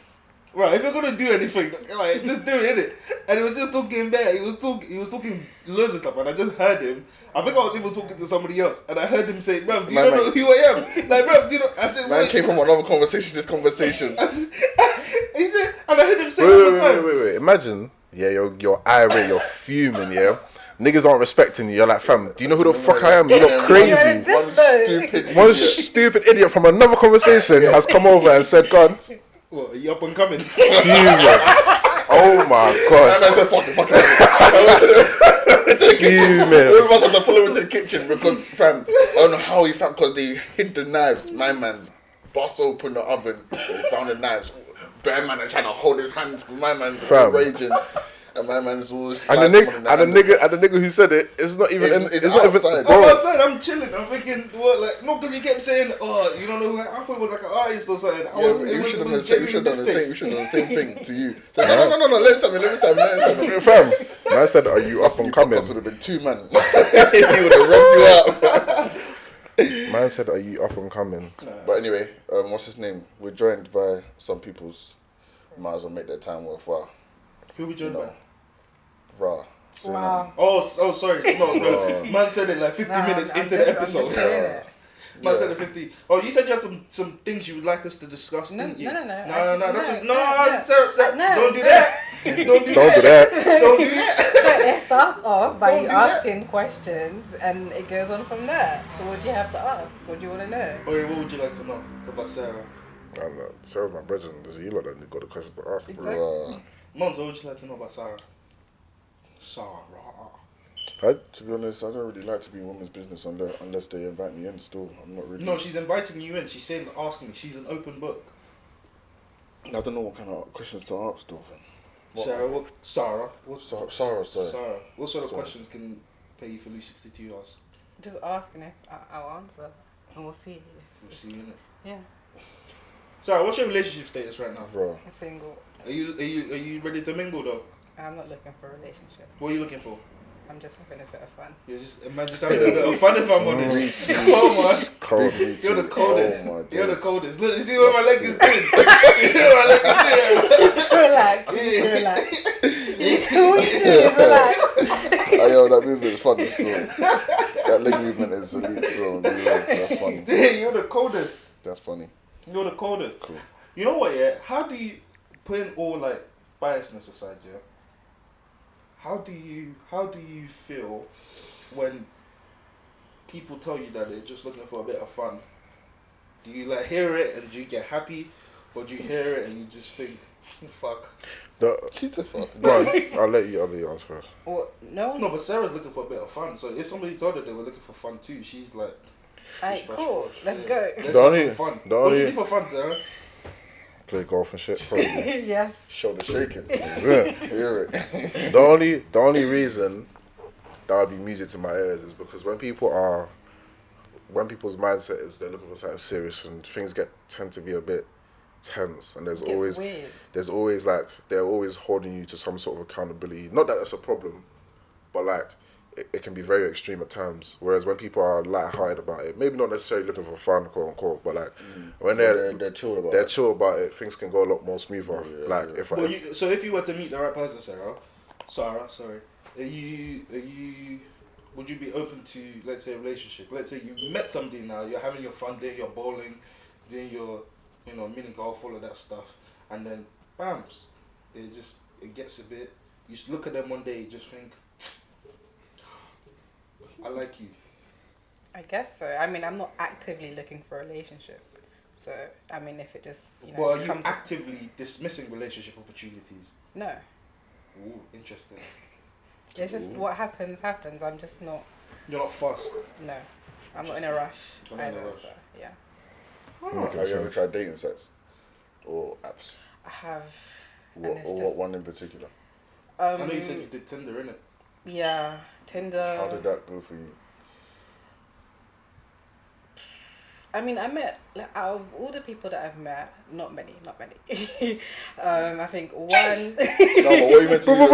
right, if you're gonna do anything, like just do it, innit? And he was just talking bare. He was talking loads of stuff, and I just heard him. I think I was even talking to somebody else, and I heard him say, "Bruv, do you know who I am?" Like, bruv, do you know? I said, "Man, came from another conversation. This conversation." He said, and I heard him say all the time. Wait. Imagine, yeah, you're irate, you're fuming, yeah. Niggas aren't respecting you. You're like, fam, do you know who the fuck I am? You look crazy. One stupid idiot from another conversation has come over and said, "God, what, are you up and coming?" Fuming. Oh my gosh. I said, fuck it. Fuming. All of us had to follow him to the kitchen because, fam, I don't know how he found, because they hid the knives. My man's bust open the oven, they found the knives. Bear man are trying to hold his hands because my man's raging. And my man's all And the nigga who said it, it's not even. It's not even. outside. I'm outside, I'm chilling. I'm thinking, what, like, no, because he kept saying, oh, you don't know who I thought it was like an artist or something. We should have done the same thing to you. So, no, let me Fam, man said, are you up and coming? Would have been 2 man. He would have rubbed you up. Man said, are you up and coming? But anyway, what's his name? We're joined by some people's. Might as well make their time worthwhile. Who we joined by? Ra. Wow. Oh, sorry. No. Man said it like 50 minutes into the episode. Man said it 50. Oh, you said you had some things you would like us to discuss, didn't you? No. Sarah, don't do that. Don't do that. It starts off by you asking questions and it goes on from there. So what do you have to ask? What do you want to know? Okay, what would you like to know about Sarah? I don't know. Sarah's my brother. There's you lot that got the questions to ask. Exactly. Mons, what would you like to know about Sarah? Sarah. To be honest, I don't really like to be in women's business unless they invite me in still. I'm not really... No, she's inviting you in. She's saying, asking me. She's an open book. I don't know what kind of questions to ask though. Sarah, Sara, sorry. Sarah, what sort of questions can pay you for Louis 62 hours? Just ask and I'll answer. And we'll see. We'll see, innit? Yeah. Sarah, what's your relationship status right now? Bro. I'm single. Are you ready to mingle though? I'm not looking for a relationship. What are you looking for? I'm just having a bit of fun. You're just having a bit of fun if I'm honest. Come on. Cold. You're the coldest. Oh, You're the coldest. Look, you see what my leg is doing? You see what my leg is doing? Relax. Relax. You see what you're doing? Relax. Yo, that movement is funny still. That leg movement is elite still. That's funny. You're the coldest. That's funny. You're the coldest. Cool. You know what, yeah? How do you, putting all like biasness aside, yeah? How do you feel when people tell you that they're just looking for a bit of fun? Do you like hear it and do you get happy, or do you hear it and you just think, fuck? Keep the fuck. Go on, I'll let you answer first. Well, no. No, but Sarah's looking for a bit of fun. So if somebody told her they were looking for fun too, she's like, Alright, cool. Let's go. Let's have some fun. What do you do for fun, Sarah? Play golf and shit, probably. Yes. Shoulder shaking. Yeah. Hear it. The only reason that would be music to my ears is because when people's mindset is they're looking for something serious and things tend to be a bit tense, and there's always like they're always holding you to some sort of accountability. Not that that's a problem, but like it can be very extreme at times. Whereas when people are light-hearted about it, maybe not necessarily looking for fun, quote unquote, but like when they're chill about it, things can go a lot more smoother. So if you were to meet the right person, Sara, would you be open to, let's say, a relationship? Let's say you met somebody now, you're having your fun day, you're bowling, doing your, mini golf, all of that stuff, and then bams, it gets a bit. You look at them one day, you just think, I like you. I guess so. I mean, I'm not actively looking for a relationship. So, I mean, if it just, Well, are you actively dismissing relationship opportunities? No. Ooh, interesting. It's just what happens. I'm just not... You're not fussed? No. I'm not in a rush. You're not in a rush. So, yeah. Have you ever tried dating sites? Or apps? I have. What one in particular? I know you said you did Tinder, innit? Yeah, Tinder. How did that go for you? I mean, I met, out of all the people that I've met, not many. I think one... No, but what you meant to use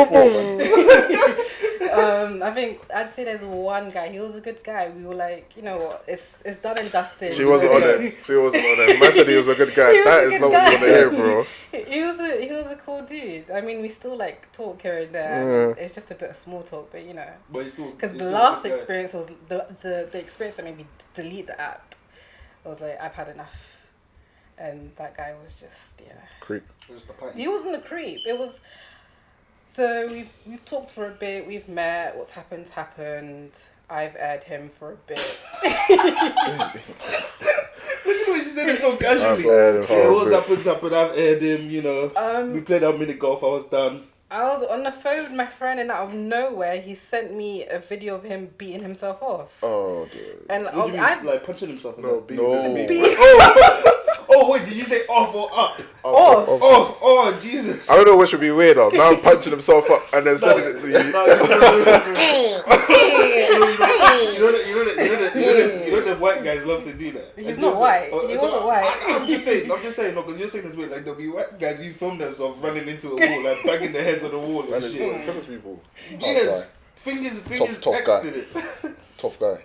I think I'd say there's one guy. He was a good guy. We were like, you know what? It's done and dusted. She wasn't on it. Man said he was a good guy. That is not what you want to hear, bro. He was a cool dude. I mean, we still like talk here and there. It's just a bit of small talk, but because the last experience was the experience that made me delete the app. I was like, I've had enough. And that guy was just, creep. He wasn't a creep. It was... So we've talked for a bit. We've met. What's happened. I've aired him for a bit. Look at what she said it so casually. What's happened. I've aired him, we played our mini golf. I was done. I was on the phone with my friend, and out of nowhere, he sent me a video of him beating himself off. Oh, dude. And what do you mean, like punching himself? No. Oh wait, did you say off or up? Off. Oh Jesus. I don't know which would be weirder. Now I'm punching himself up and then sending it to you. You know that white guys love to do that. He's not white. He wasn't white. I'm just saying, no, because you're saying this way, like there'll be white guys you film themselves running into a wall, like banging their heads on the wall and shit. Some people. Yes. Fingers tough guy. X'd it. Tough guy.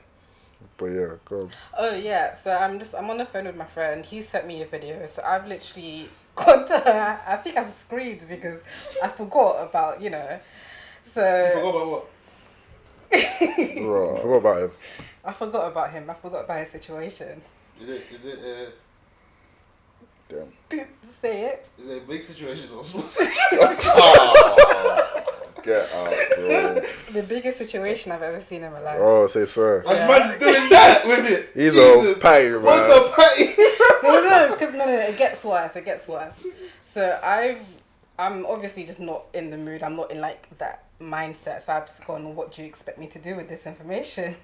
But yeah, go on. Oh yeah, so I'm on the phone with my friend. He sent me a video, so I've literally gone to her. I think I've screamed because I forgot about, So You forgot about what? I forgot about him. I forgot about him. I forgot about his situation. Is it Damn. Say it. is it a big situation or small situation? Get out, bro. The biggest situation I've ever seen in my life. Oh, say sorry. And man's doing that with it. He's Jesus. a patty, man. What's a patty? No, it gets worse. It gets worse. So I'm obviously just not in the mood. I'm not in like that mindset. So I've just gone, what do you expect me to do with this information?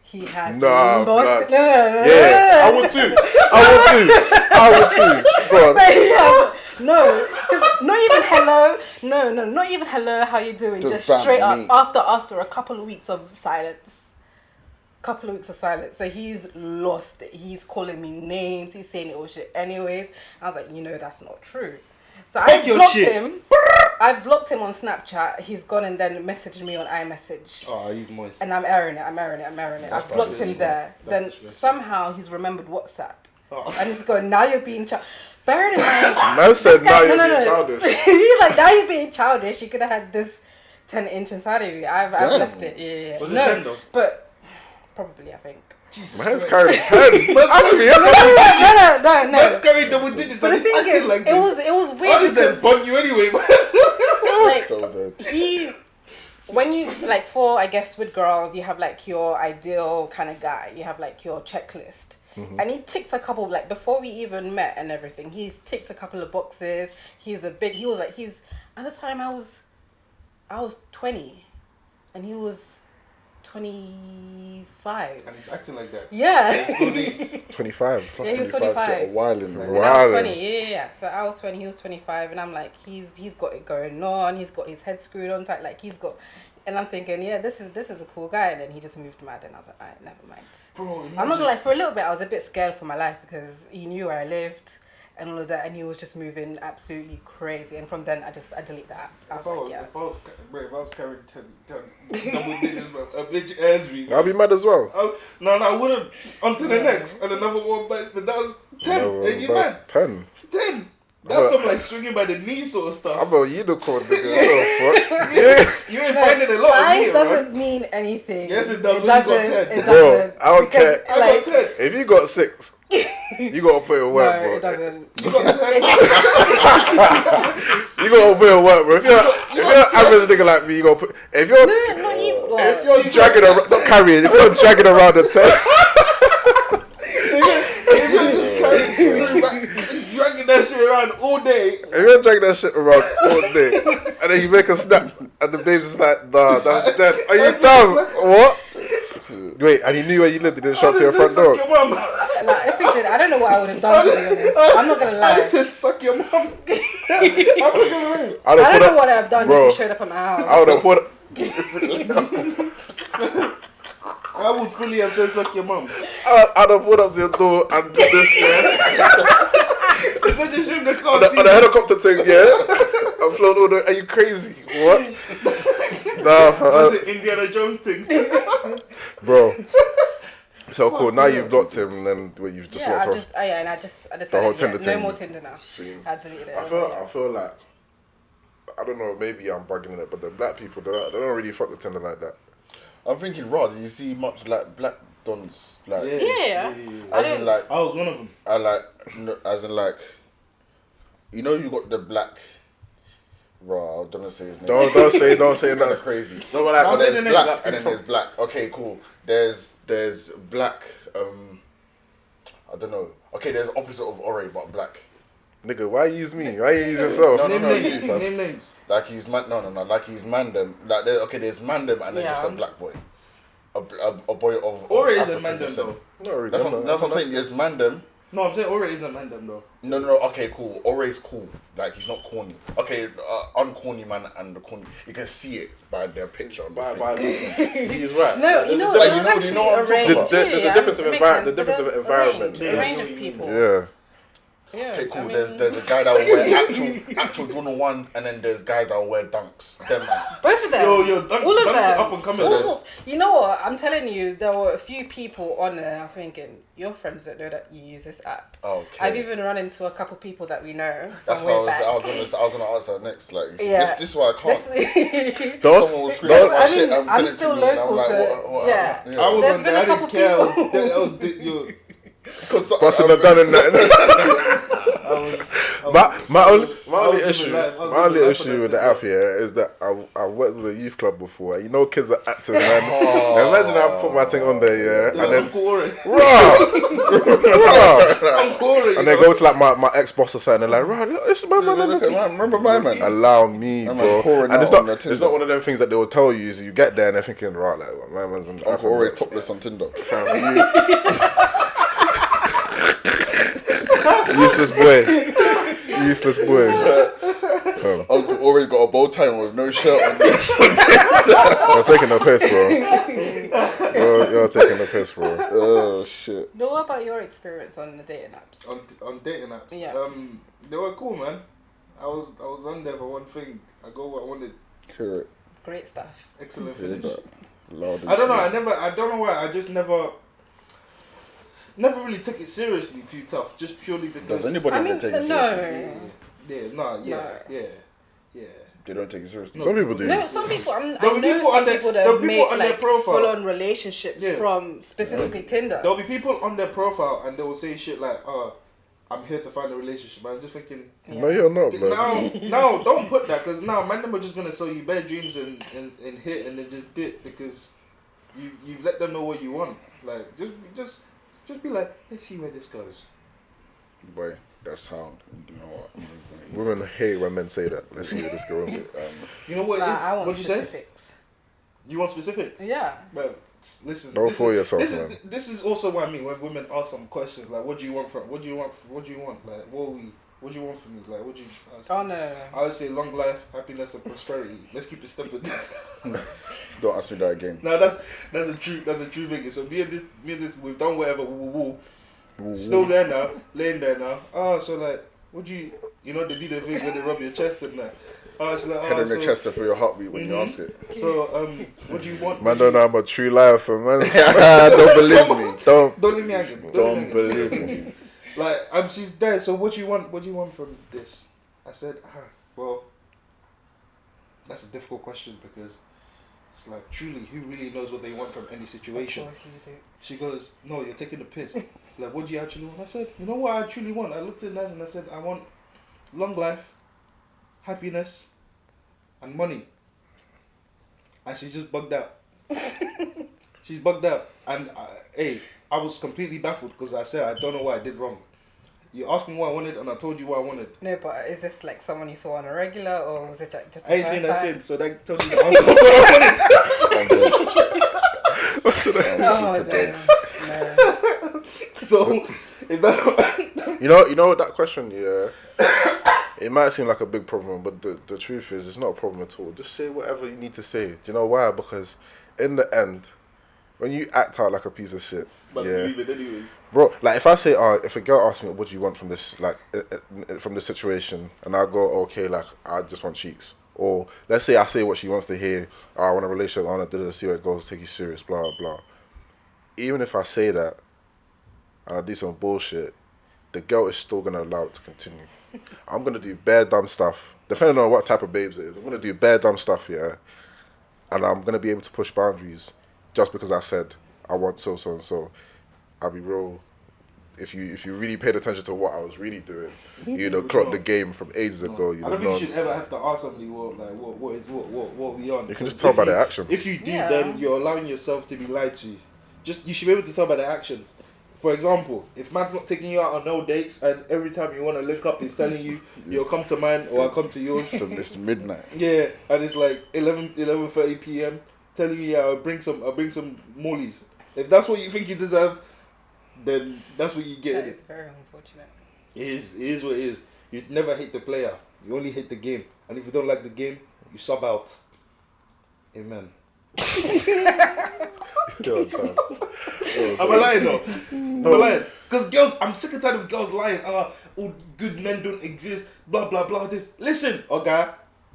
He has lost. No. Yeah, I would too. Go on. No, because not even hello. No, not even hello. How you doing? Just straight up after a couple of weeks of silence. So he's lost it. He's calling me names. He's saying it all shit. Anyways, I was like, that's not true. So I blocked him. I blocked him on Snapchat. He's gone and then messaged me on iMessage. Oh, he's moist. And I'm airing it. I've blocked him there. Then somehow he's remembered WhatsApp. Oh. And he's going, now you're being childish. Bear in mind. Man said now you're being childish. He's like, now you're being childish. You could have had this 10-inch inside of you. I've left it. Yeah. Was it 10 though? But probably, I think. Jesus Man's Christ. carrying 10. No. Man's carrying double digits. But the thing is, like it was weird. I said bun you anyway, man. When you like for, I guess with girls, you have like your ideal kind of guy. You have like your checklist. Mm-hmm. And he ticked a couple, like before we even met and everything, he's ticked a couple of boxes. He was at the time I was 20 and he was 25. And he's acting like that. Yeah. 25. Yeah, he was 25. Wilding. And I was 20, yeah. So I was 20, he was 25, and I'm like, he's got it going on. He's got his head screwed on tight, like and I'm thinking, yeah, this is a cool guy. And then he just moved mad, and I was like, alright, never mind. Bro, I'm not gonna lie, for a little bit, I was a bit scared for my life because he knew where I lived and all of that, and he was just moving absolutely crazy. And from then, I deleted that. If I was carrying 10 double digits, bro, a bitch airs me. I'll be mad as well. No, I wouldn't. On to the next, and another one bites. That was 10. Are you mad? 10. That's some like swinging by the knee sort of stuff. I'm a unicorn, nigga. You ain't finding a lot of size me, doesn't mean anything. Yes, it does. It when you got 10. It Bro, doesn't. I don't care. I got 10. If you got 6, you gotta put in work, No, bro. it doesn't. You got 10. You gotta put in work, bro. If you're an average nigga like me, you gotta put. If you're dragging around, not carrying. If you're dragging around the 10. If you're just dragging that shit around all day. If you're dragging that shit around all day, and then you make a snap, and the babe's just like, nah, that's dead. Are you dumb? What? Wait, and he knew where you lived. He didn't show up to your front door. Like, if he did, I don't know what I would have done to be honest. I'm not gonna lie. I said suck your mom. I'm not gonna lie. I don't know what I've done if he showed up at my house. I would have put. I would fully have said suck your mom. I'd have put up to your door and did this, yeah. Instead of shooting the car. On the helicopter thing, yeah. I'm flown all the. Are you crazy? What? Nah, Was it Indiana Jones thing? Bro. So cool. Now you've blocked him, and then you've just locked off. I just the whole Tinder thing. No more Tinder now. I deleted it. I feel like I don't know. Maybe I'm bugging it, but the black people they don't really fuck with Tinder like that. I'm thinking, Rod, do you see much like black dons? Like, Yeah. As in, like, I was one of them. I like, as in, like, you know, you got the black. Bro, I don't know say his name. Don't say that. That's crazy. No, but like, I'll say the name. Black, and then there's black. Okay, cool. There's black. I don't know. Okay, there's opposite of Ore, but black. nigga, why use me? Why you use yourself? Name names. Like he's man. No. Like he's mandem. Like there's mandem and then just a black boy. A boy of Ore is a African mandem descent. though. Not really. That's what I'm saying. There's mandem No, I'm saying Ore isn't random though. No. Okay, cool. Ore's cool. Like he's not corny. Okay, uncorny man and the corny. You can see it by their picture. By he's right. No, you know, there's actually a range. There's a difference of environment. The difference of environment. A range of people. Yeah. Yeah, okay, cool. I mean, There's a guy that will wear actual Jordan 1s, and then there's guys that will wear Dunks. Them man. both of them. Yo, Dunks, all of Dunks them. are up and coming. All sorts. You know what? I'm telling you, there were a few people on there. I was thinking, your friends don't know that you use this app. Okay. I've even run into a couple people that we know. That's way what back. I was gonna ask that next. Like, Yeah. this is why I can't. Don't. Someone will scream at my I shit. mean, I'm still telling it to me, local, and I'm like, so what, yeah. I was There's on been there. a I couple didn't care. people. Must have done in that. My only issue with the app here is that I've worked with a youth club before. And you know, kids are actors, man. And imagine I put my thing on there, and then and they go to like my ex boss or something. They're like, right, it's my man. Remember my man? Allow me, bro. And it's not one of them things that they will tell you. Is you get there and they're thinking, right, like my man's on. Uncle always topless on Tinder. Useless boy. Uncle always got a bow tie with no shirt on. You're taking the piss, bro. You're taking the piss, bro. Oh shit. No, what about your experience on the dating apps? On dating apps. Yeah. They were cool, man. I was on there for one thing. I got what I wanted. Hear it. Great stuff. Excellent Hear finish. that. Loud and I don't know. clear. I don't know why. I just never really took it seriously too tough. Just purely because. Does anybody ever take it seriously? Yeah. They don't take it seriously. Some people do. No, some people. I know people some on their- people there'll that be make people on their like profile. full-on relationships from specifically Tinder. There'll be people on their profile and they will say shit like, I'm here to find a relationship. I'm just thinking, No, you're not, bro. no, don't put that, because now man, them are just gonna sell you bad dreams and hit and then just dip because you've let them know what you want. Like just be like, let's see where this goes. Boy, that's how. You know what? Women hate when men say that. Let's see where this goes. You know what it is? I want What'd you say? specifics. You want specifics? Yeah. Bro, listen. Don't fool yourself, man. This is also what I mean when women ask some questions like, "What do you want from? What do you want? What do you want? Like, what do you want from me? Like, what do you?" Oh no. I would say long life, happiness, and prosperity. Let's keep it simple. Don't ask me that again. No, that's a true thing. So me and this, we've done whatever. Still there now, laying there now. Oh, so like, what do you know? They do the thing when they rub your chest and that. Oh, it's like, Head on the chest for your heartbeat when you ask it. So what do you want? Man, don't know I'm a true lifer, man. Don't believe me. Don't leave me hanging. Don't believe me. Like, she's there. So what do you want? What do you want from this? I said, well, that's a difficult question because it's like, truly, who really knows what they want from any situation? Of course you do. She goes, no, you're taking the piss. Like, what do you actually want? I said, you know what I truly want? I looked at Naz and I said, I want long life, happiness, and money. And she just bugged out. She's bugged out. And, I was completely baffled because I said, I don't know what I did wrong. You asked me what I wanted and I told you what I wanted. No, but is this like someone you saw on a regular or was it like just I ain't seen that since, so that tells you the answer of what I wanted. What's the no. So, if that... You know that question, yeah. It might seem like a big problem, but the truth is, it's not a problem at all. Just say whatever you need to say. Do you know why? Because in the end, when you act out like a piece of shit, But leave it anyways. bro. Like if I say, if a girl asks me, what do you want from this, like, from this situation, and I go, okay, like I just want cheeks. Or let's say I say what she wants to hear. Oh, I want a relationship. I want to see where it goes. Take you serious. Blah blah blah. Even if I say that, and I do some bullshit, the girl is still gonna allow it to continue. I'm gonna do bare dumb stuff, depending on what type of babes it is. I'm gonna do bare dumb stuff, yeah, and I'm gonna be able to push boundaries just because I said I want so and so. I'll be real. If you really paid attention to what I was really doing, you'd have clocked the game from ages ago. I don't think you should ever have to ask somebody what we on. You can just tell by their actions. If you do, then you're allowing yourself to be lied to. You should be able to tell by their actions. For example, if man's not taking you out on no dates and every time you want to link up, he's telling you, you'll come to mine or I'll come to yours. So it's midnight. Yeah, and it's like 11:30 p.m. telling you, I'll bring some mollies. If that's what you think you deserve, then that's what you get. That is very unfortunate. It is what it is. You never hate the player. You only hate the game. And if you don't like the game, you sub out. Amen. Am I lying though? Am I lying? Because girls, I'm sick and tired of girls lying. All good men don't exist. Blah blah blah. This. Listen, okay.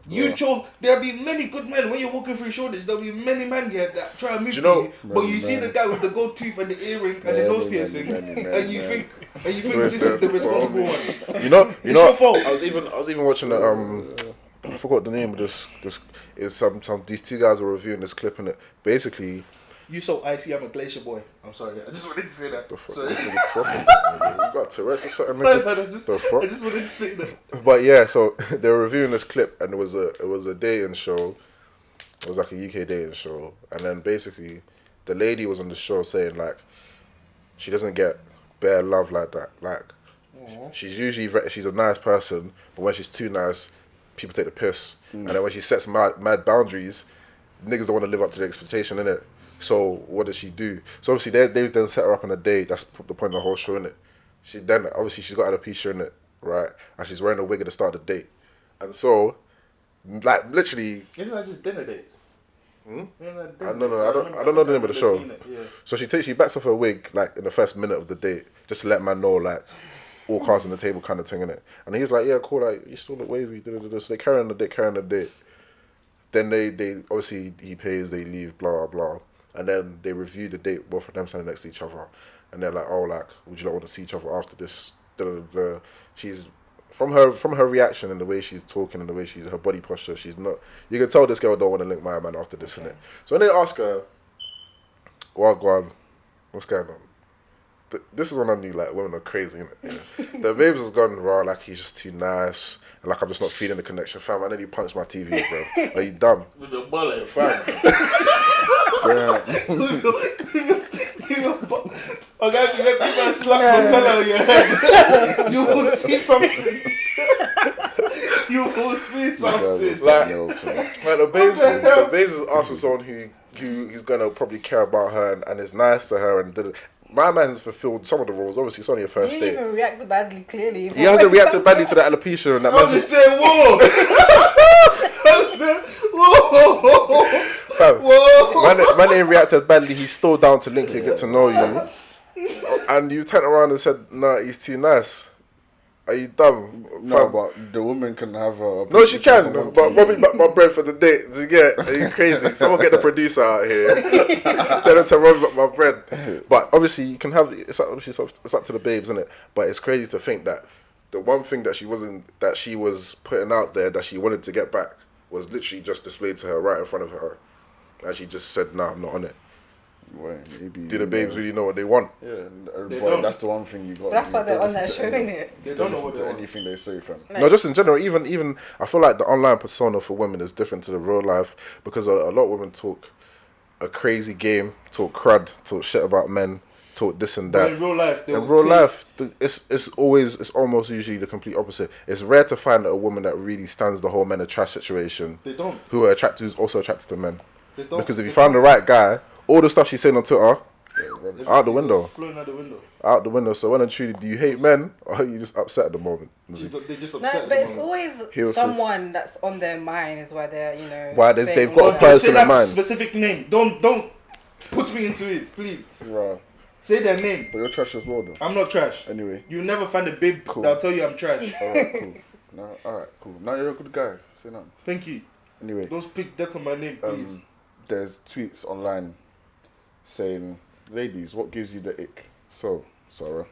You chose. There'll be many good men when you're walking through shoulders. There'll be many men here that try to move to you, but you see the guy with the gold tooth and the earring and the nose piercing, and you think this is the responsible one. You know. Your fault. I was even watching the I forgot the name of this. Is these two guys were reviewing this clip in it. Basically, you so icy. I'm a glacier boy. I'm sorry. I just wanted to say that. Sorry. You got Tourette's or something? I just wanted to say that. But yeah, so they were reviewing this clip, and it was a dating show. It was like a UK dating show, and then basically, the lady was on the show saying like, she doesn't get bare love like that. Like, she's a nice person, but when she's too nice, people take the piss. And then when she sets mad boundaries, niggas don't want to live up to the expectation, innit? So what does she do? So obviously they then set her up on a date. That's the point of the whole show, innit? She's got alopecia in it, right? And she's wearing a wig at the start of the date. And so, like, literally... Isn't that just dinner dates? I don't know the name of the show. So she backs off her wig, like, in the first minute of the date, just to let man know, like, all cards on the table kind of thing, innit? And he's like, yeah, cool, like, you still look wavy, So they carry on the date. Then they obviously, he pays, they leave, blah, blah. And then they review the date, both of them standing next to each other. And they're like, oh, like, would you not want to see each other after this? She's, from her reaction and the way she's talking and the way her body posture, she's not, you can tell this girl don't want to link my man after this, innit? So when they ask her, Wagwan, what's going on? This is when I knew, like, women are crazy, innit? Yeah. The babes was gone raw, like, he's just too nice. And, like, I'm just not feeling the connection. Fam, I nearly punched my TV, bro. Are you dumb? With the bullet. Fam. Okay, if you let me slap from Tella on your head, you will see something. You will see something. Like the babes is asked for someone who's gonna probably care about her and is nice to her and my man's fulfilled some of the roles. Obviously, it's only a first date. He didn't even react badly, clearly. He hasn't reacted badly to the alopecia and that. I was just saying, whoa! Whoa! Man ain't reacted badly. He's still down to link you, get to know you. And you turned around and said, nah, he's too nice. Are you dumb? No, but the woman can have a... No, she can. But Robbie back my bread for the date. Do you get? Are you crazy? Someone get the producer out here. Tell them to Robbie back my bread. But obviously, you can have... It's up to the babes, isn't it? But it's crazy to think that the one thing that she was putting out there that she wanted to get back was literally just displayed to her right in front of her. And she just said, nah, I'm not on it. Well, maybe, do the babes really know what they want? Yeah, but that's the one thing you got. That's why they're on that show, isn't it? They don't know what they want. Anything they say, fam. No, just in general, even I feel like the online persona for women is different to the real life because a lot of women talk a crazy game, talk crud, talk shit about men, talk this and that. But in real life, it's almost usually the complete opposite. It's rare to find a woman that really stands the whole men a trash situation. They don't. Who's also attracted to men. They don't. Because if you found the right guy, all the stuff she's saying on Twitter, out the window. Flown out the window. Out the window. So when and truly, do you hate men or are you just upset at the moment? They're just upset. No, but it's always someone that's on their mind is why they're, why they've got a person in mind. Specific name. Don't put me into it, please. Right. Say their name. But you're trash as well, though. I'm not trash. Anyway. You never find a babe that'll tell you I'm trash. Alright, cool. Alright, cool. Now you're a good guy. Say nothing. Thank you. Anyway. Don't speak that on my name, please. There's tweets online saying, ladies, what gives you the ick? So, Sara,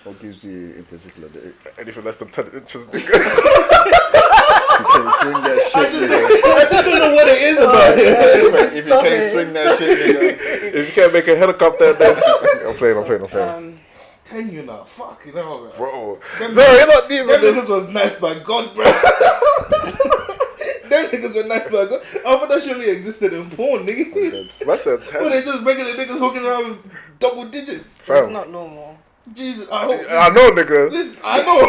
what gives you in particular the ick? Anything less than 10 inches, nigga. You can swing that shit, nigga. I don't know what it is about it. If you can't swing that shit, nigga. If you can't make a helicopter, then I'm playing. 10 you now. Fuck you know, bro. No, you're not deep with this. Was nice by God, bro. Them niggas were nice by God. I thought that shit only existed in porn, nigga. That's a 10. Well, they just regular niggas walking around with double digits. That's not normal. Jesus, I know, nigga. I know.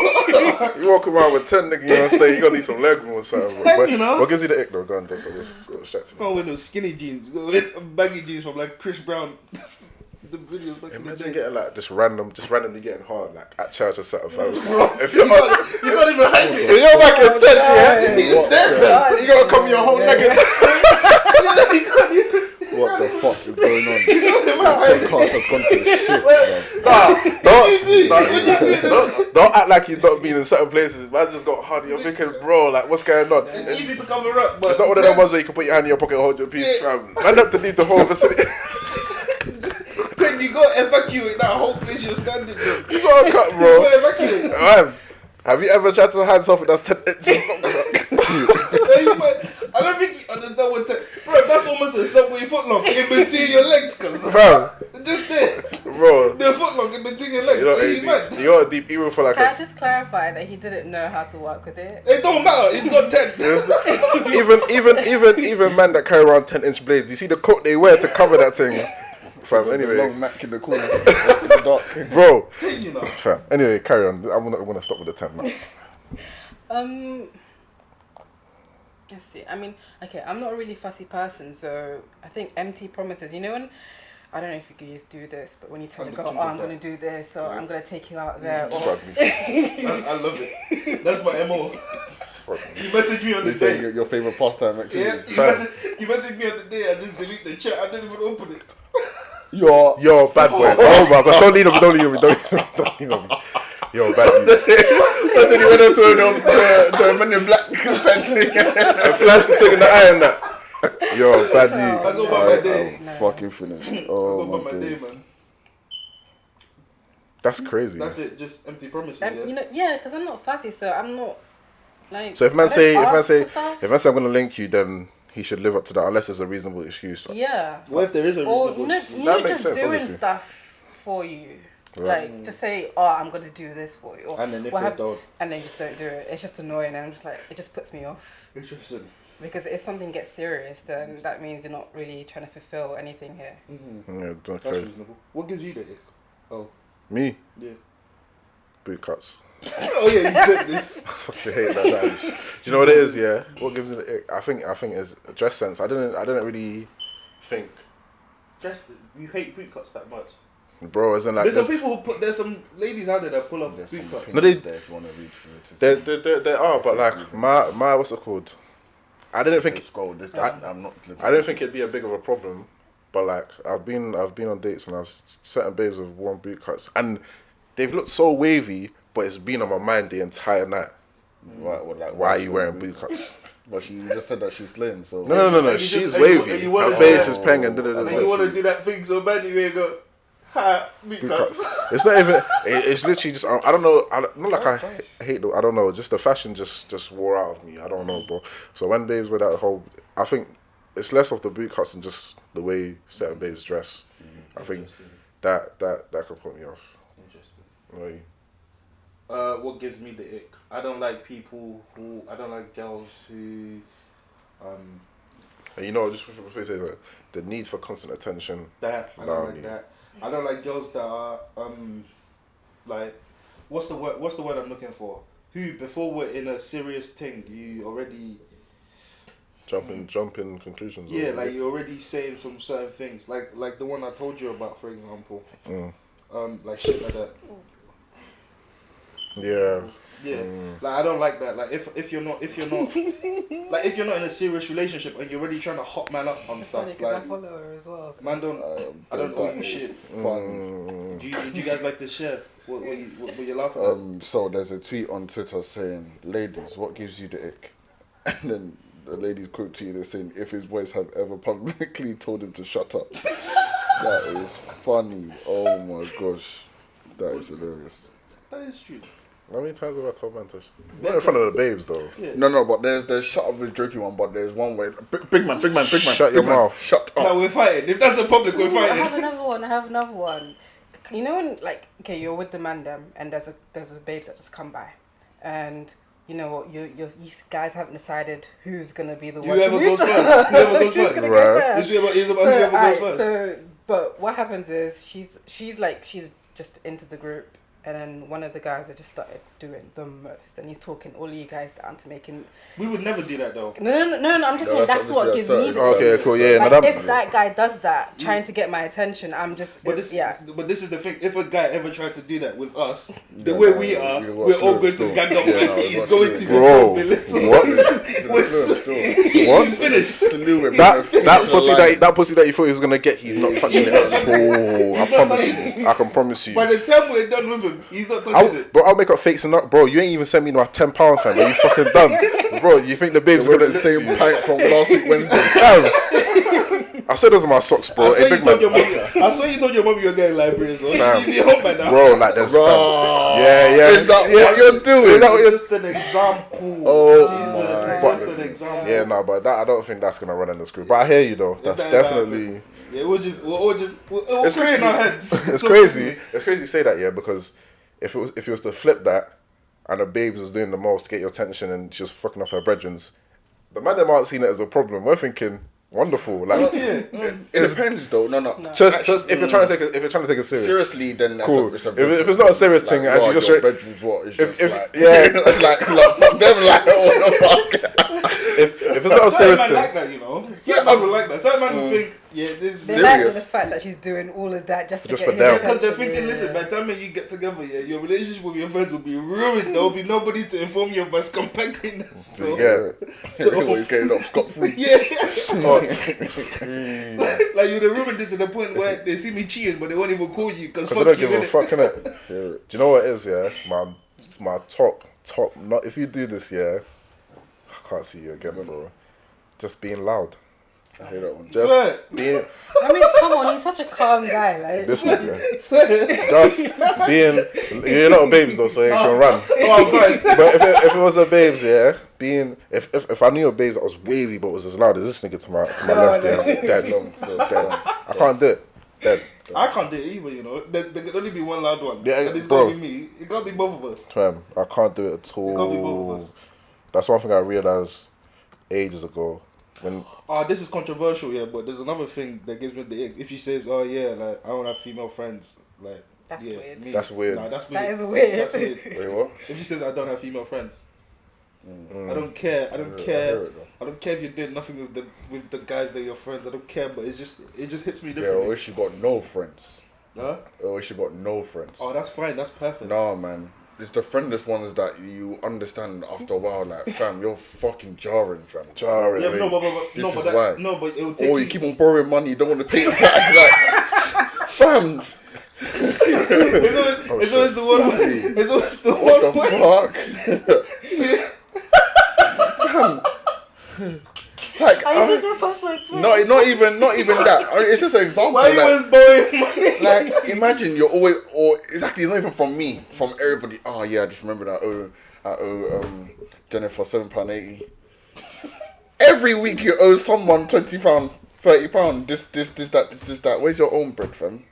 You walk around with 10, nigga, you know what I'm saying? You gotta need some leg room or something. But, you know? What gives you the ick, though? Go on, just distract me. Oh, with those skinny jeans. With baggy jeans from like Chris Brown. The videos back in the Imagine day. getting like randomly getting hard like at church or something. If You can't even hide it. if you're back in 10, yeah, It's there. you gotta cover your whole nugget. What the fuck is going on? The podcast has gone to shit, bro. Don't act like you've not been in certain places. Man just got hard. You're thinking, bro, like what's going on? It's easy to cover up, but It's not one of them ones where you can put your hand in your pocket and hold your piece. Man have to leave the whole facility. then you gotta evacuate that whole place you're standing in. You gotta cut, bro. You gotta evacuate. Man, have you ever tried to hand something that's 10 inches long? I don't think you understand what bro, that's almost a subway footlong in between your legs, cuz. Bro. Just there. Bro. The footlong in between your legs. You got a deep even for like Can I just clarify that he didn't know how to work with it? It don't matter, he's got 10. even man that carry around 10-inch blades, you see the coat they wear to cover that thing. Fam, anyway. Long Mac in the corner. In the dark. Bro. You know. Fam. Anyway, carry on. I'm gonna stop with the 10 now. Let's see. I mean, okay, I'm not a really fussy person, so I think empty promises. You know when, I don't know if you guys do this, but when you tell a girl, I'm going to do this, or I'm going to take you out there. Or... I love it. That's my MO. You message me on the day. Your favourite pastime, actually. Yeah, you message me on the day, I just delete the chat, I don't even open it. Yo, bad boy. Oh my god, don't leave him. Yo, bad boy. I said he went up to the Men in Black thing. I flashed the thing in the eye and that. Yo, bad I news. go by my day. I'm fucking finished. I Oh go by my my day, days. man. That's crazy. That's it, just empty promises, yeah? You know, yeah, because I'm not fussy, so I'm not like. So if man say I'm gonna link you, then he should live up to that unless there's a reasonable excuse. Yeah. What if there is a or reasonable excuse? not makes just sense, doing obviously. stuff for you. Right. Like just say, oh, I'm gonna do this for you, or And then if what they have- don't. and then just don't do it. It's just annoying, and I'm just like, it just puts me off. Interesting. Because if something gets serious, then that means you're not really trying to fulfill anything here. Mm-hmm. Yeah, That's okay. reasonable. What gives you the ick? Oh. Me? Yeah. Boot cuts. Oh yeah, you said this. Fucking hate that. Do you know what it is? Yeah. What gives me the ick? I think is dress sense. I didn't really think. You hate boot cuts that much? Bro, isn't like There's some people there's some ladies out there that pull off There's boot some cuts. No, they- opinions there if you want to read through it. there are, but like my what's it called? I didn't think I didn't think it'd be a big of a problem, but like I've been on dates and I've certain babes have worn boot cuts and they've looked so wavy, but it's been on my mind the entire night. Why are you wearing boot cuts? But you just said that she's slim, so No. She's wavy. Her face is peng and And then you want to do that thing so badly where you go, ha, boot cuts. It's not even. It's literally just. I don't know. Not like I hate. I don't know. Just the fashion just wore out of me. I don't know, bro. So when babes wear that whole, I think it's less of the boot cuts and just the way certain babes dress. I think that could put me off. Interesting. Really. What gives me the ick? I don't like girls who, And you know, just before you say that, the need for constant attention. I don't like that. I don't like girls that are like, what's the word I'm looking for? Who before we're in a serious thing, you already Jumping conclusions. yeah, like you're already saying some certain things, like the one I told you about, for example, like shit like that. Yeah. Yeah, like I don't like that. Like if you're not like if you're not in a serious relationship and you're already trying to hot man up on stuff, Like like I follow her as well. So. man, I don't owe you shit. fun. Do you guys like to share? What you laughing at? So there's a tweet on Twitter saying, "Ladies, what gives you the ick?" And then the ladies quote tweeted it saying, "If his boys have ever publicly told him to shut up." That is funny. Oh my gosh, that is hilarious. That is true. How many times have I told man to? Not in front of the babes though. Yeah. No, but there's shut up with joking one, but there's one where big man. Shut your mouth. Shut up. No, we're fighting. If that's a public, we're I fighting. have another one. You know when like you're with the man them and there's a babes that just come by, and you know what you guys haven't decided who's gonna be the one. Whoever to goes move first. Whoever goes Who's first. gonna Right. go first. It's about whoever goes first. So, but what happens is she's just into the group, And then one of the guys that just started doing the most, and he's talking all you guys down to making. We would never do that though. No. I'm just saying that's what gives me the. Okay, cool. Yeah, like, if that guy does that, trying to get my attention, I'm just. But this is the thing. If a guy ever tried to do that with us, the way we are, we're all going to gang up and he's going to be so belittled. What? He's finished. That pussy that you thought he was gonna get, he's not touching it at all. I promise you. I can promise you. By the time we're done with him, he's not touching it. Bro, I'll make up fakes and not, bro. You ain't even sent me my £10, fam. Are you fucking dumb, bro? You think the babe's gonna the same pint from last week Wednesday? I said those are my socks, bro. I saw you told your mom you were getting libraries, bro. You be home by now, bro. Like there's yeah. Is that what you're doing? It's just an example. Oh, Jesus, it's just an example. Yeah, no, but I don't think that's gonna run in the script. But I hear you though. That's definitely. Yeah, we'll it's crazy in our heads. It's crazy. It's crazy to say that, yeah, because if it was to flip that, and the babes was doing the most to get your attention, and she was fucking off her brethrens, the man them aren't seeing it as a problem. We're thinking wonderful. Like it depends though. No. Just if you're trying to take it seriously, then that's cool. It's a if it's not a serious thing, and she just your bedroom's what? It's just like like fuck them, like what the fuck. If it's not a serious thing, like that, you know. Certain man would like that. Certain man would think, yeah, this is they serious. like the fact that she's doing all of that just for get them. Because they're thinking, listen, by the time you get together, yeah, your relationship with your friends will be ruined. There will be nobody to inform you of my scumbaggeriness. So you're getting off scot-free. Yeah. Like you'd have ruined it to the point where they see me cheating, but they won't even call you because they don't give a fuck, innit? Do you know what it is? Yeah, my top. Not if you do this, yeah. I can't see you again, bro. Just being loud. I hate that one. Just being. I mean, come on, he's such a calm guy. Like this nigga. Just being. You're not a babes though, so you can run. But if it was a babes, yeah, being if I knew a babes that was wavy but was as loud as this nigga to my left, yeah, dead. I can't do it. Dead. I can't do it either, you know. There can only be one loud one. Yeah, and it's gotta be me. It can't be both of us. Fam, I can't do it at all. It can't be both of us. That's one thing I realized ages ago. This is controversial, yeah, but there's another thing that gives me the ick. If she says, oh yeah, like I don't have female friends, like that's weird. That's weird. Nah, that's weird. That is weird. That's weird. Wait, what? If she says I don't have female friends, I don't care. I don't care if you did nothing with the guys that are your friends. I don't care, but it just hits me differently. Yeah, or if she got no friends. Huh? Or if she got no friends. Oh, that's fine. That's perfect. Nah, man. It's the friendless ones that you understand after a while, like, fam, you're fucking jarring, fam. Jarring. Yeah, but why. No, but it will take. Or you keep on borrowing money, you don't want to take it back, like, fam. It's always the one. It's always the one. What the fuck? Fam. Like, not even that. I mean, it's just an example. Why you always borrowing money? Like, imagine you're always, or exactly, not even from me, from everybody. Oh yeah, I just remember that. I owe Jennifer £7.80. Every week you owe someone £20, £30. This, that. Where's your own bread, fam?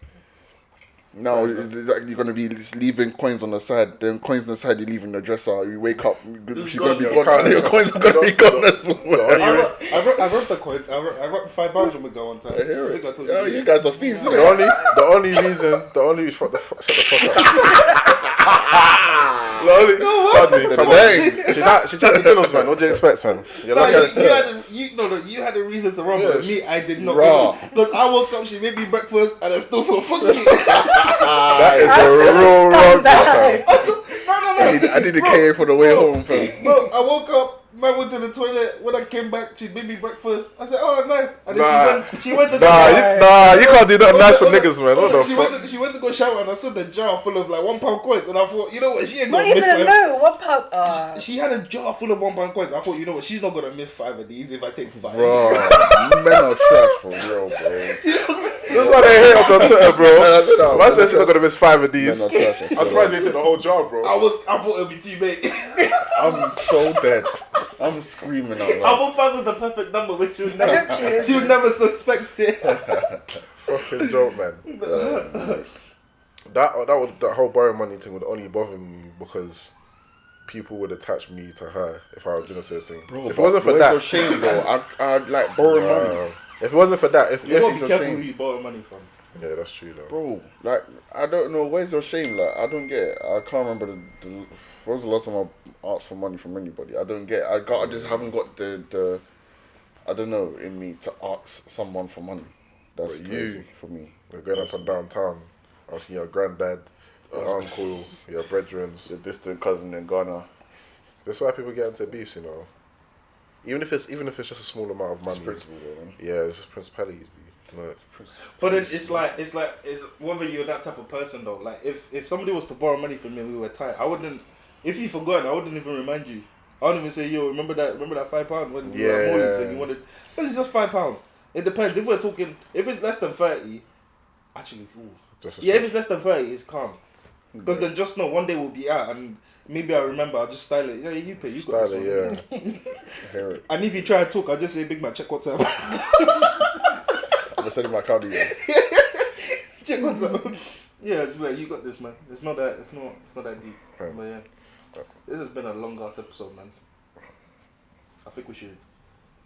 Now you're gonna be just leaving coins on the side. Then coins on the side, you're leaving the dresser. You wake up, she's gonna be gone. Your coins are gonna be gone as well. I wrote the coin. I wrote £5 when we go one time. I hear it. You guys are thieves. The only reason shut the fuck up. Come on. She tried to kill us, man. What do you expect, man? You had a reason to rob her. Me, I did not. Because I woke up, she made me breakfast, and I still feel fucking. That is a real wrong. No. I did the KA for the way home, fam. No, I woke up. Man went to the toilet. When I came back, she made me breakfast. I said, "Oh no!" And then she went to the you can't do that nice for niggas, man. What the fuck? She went to go shower, and I saw the jar full of like £1 coins, and I thought, you know what, she ain't gonna not miss. Even £1. She had a jar full of £1 coins. I thought, you know what, she's not gonna miss 5 of these if I take 5. Bro, men are trash for real, bro. That's why they hate us on Twitter, bro. I said she's not gonna miss 5 of these. I'm surprised they took the whole jar, bro. I thought it'd be teammate. I'm so dead. I'm screaming out loud. I thought 5 was the perfect number, which she would never suspect it. Fucking joke, man. That whole borrowing money thing would only bother me because people would attach me to her if I was doing a certain thing. Bro, if it wasn't for that, your shame, bro. I'd like borrow money. If it wasn't for that, if you gotta be you're careful who you borrow money from. Yeah, that's true though. Bro, like, I don't know, where's your shame? Like, I don't get it. I can't remember when was the last time I asked for money from anybody. I don't get it. I just haven't got the I don't know, in me to ask someone for money. That's crazy for me. We're going up and downtown, asking your granddad, your uncle, your brethren, your distant cousin in Ghana. That's why people get into beefs, you know. Even if it's just a small amount of money. It's principle, though, man. Yeah, it's just principalities. No. But then it's whether you're that type of person though. Like if somebody was to borrow money from me and we were tight, I wouldn't. If you forgot, I wouldn't even remind you. I wouldn't even say, yo, remember that £5 when you were at Molly's and you wanted. Because it's just £5. It depends. If we're talking, if it's less than 30, actually, if it's less than 30, it's calm. Because then just know one day we'll be out and maybe I remember. I'll just style it. Yeah, you pay. You got it. Yeah. And if you try to talk, I'll just say, Big Man, check what's up. I'm sending my card details. Check what's up. Yeah, you got this, man. It's not that deep. Right. But yeah, this has been a long ass episode, man. I think we should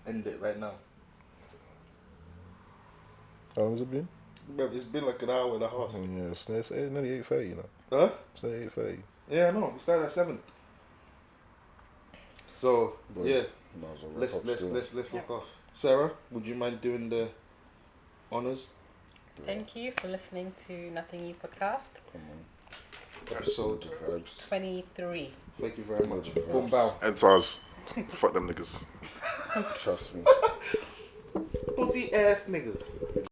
end it right now. How long has it been? It's been like an hour and a half. Yeah, it's nearly 8:30, you know. Huh? It's nearly 8:30. Yeah, I know. We started at 7. So yeah, let's look off. Sarah, would you mind doing the honors? Thank you for listening to NothingNewPodcast. Come on. Episode 23. Thank you very much. Boom bow. ENDSARS. Fuck them niggas. Trust me. Pussy ass niggas.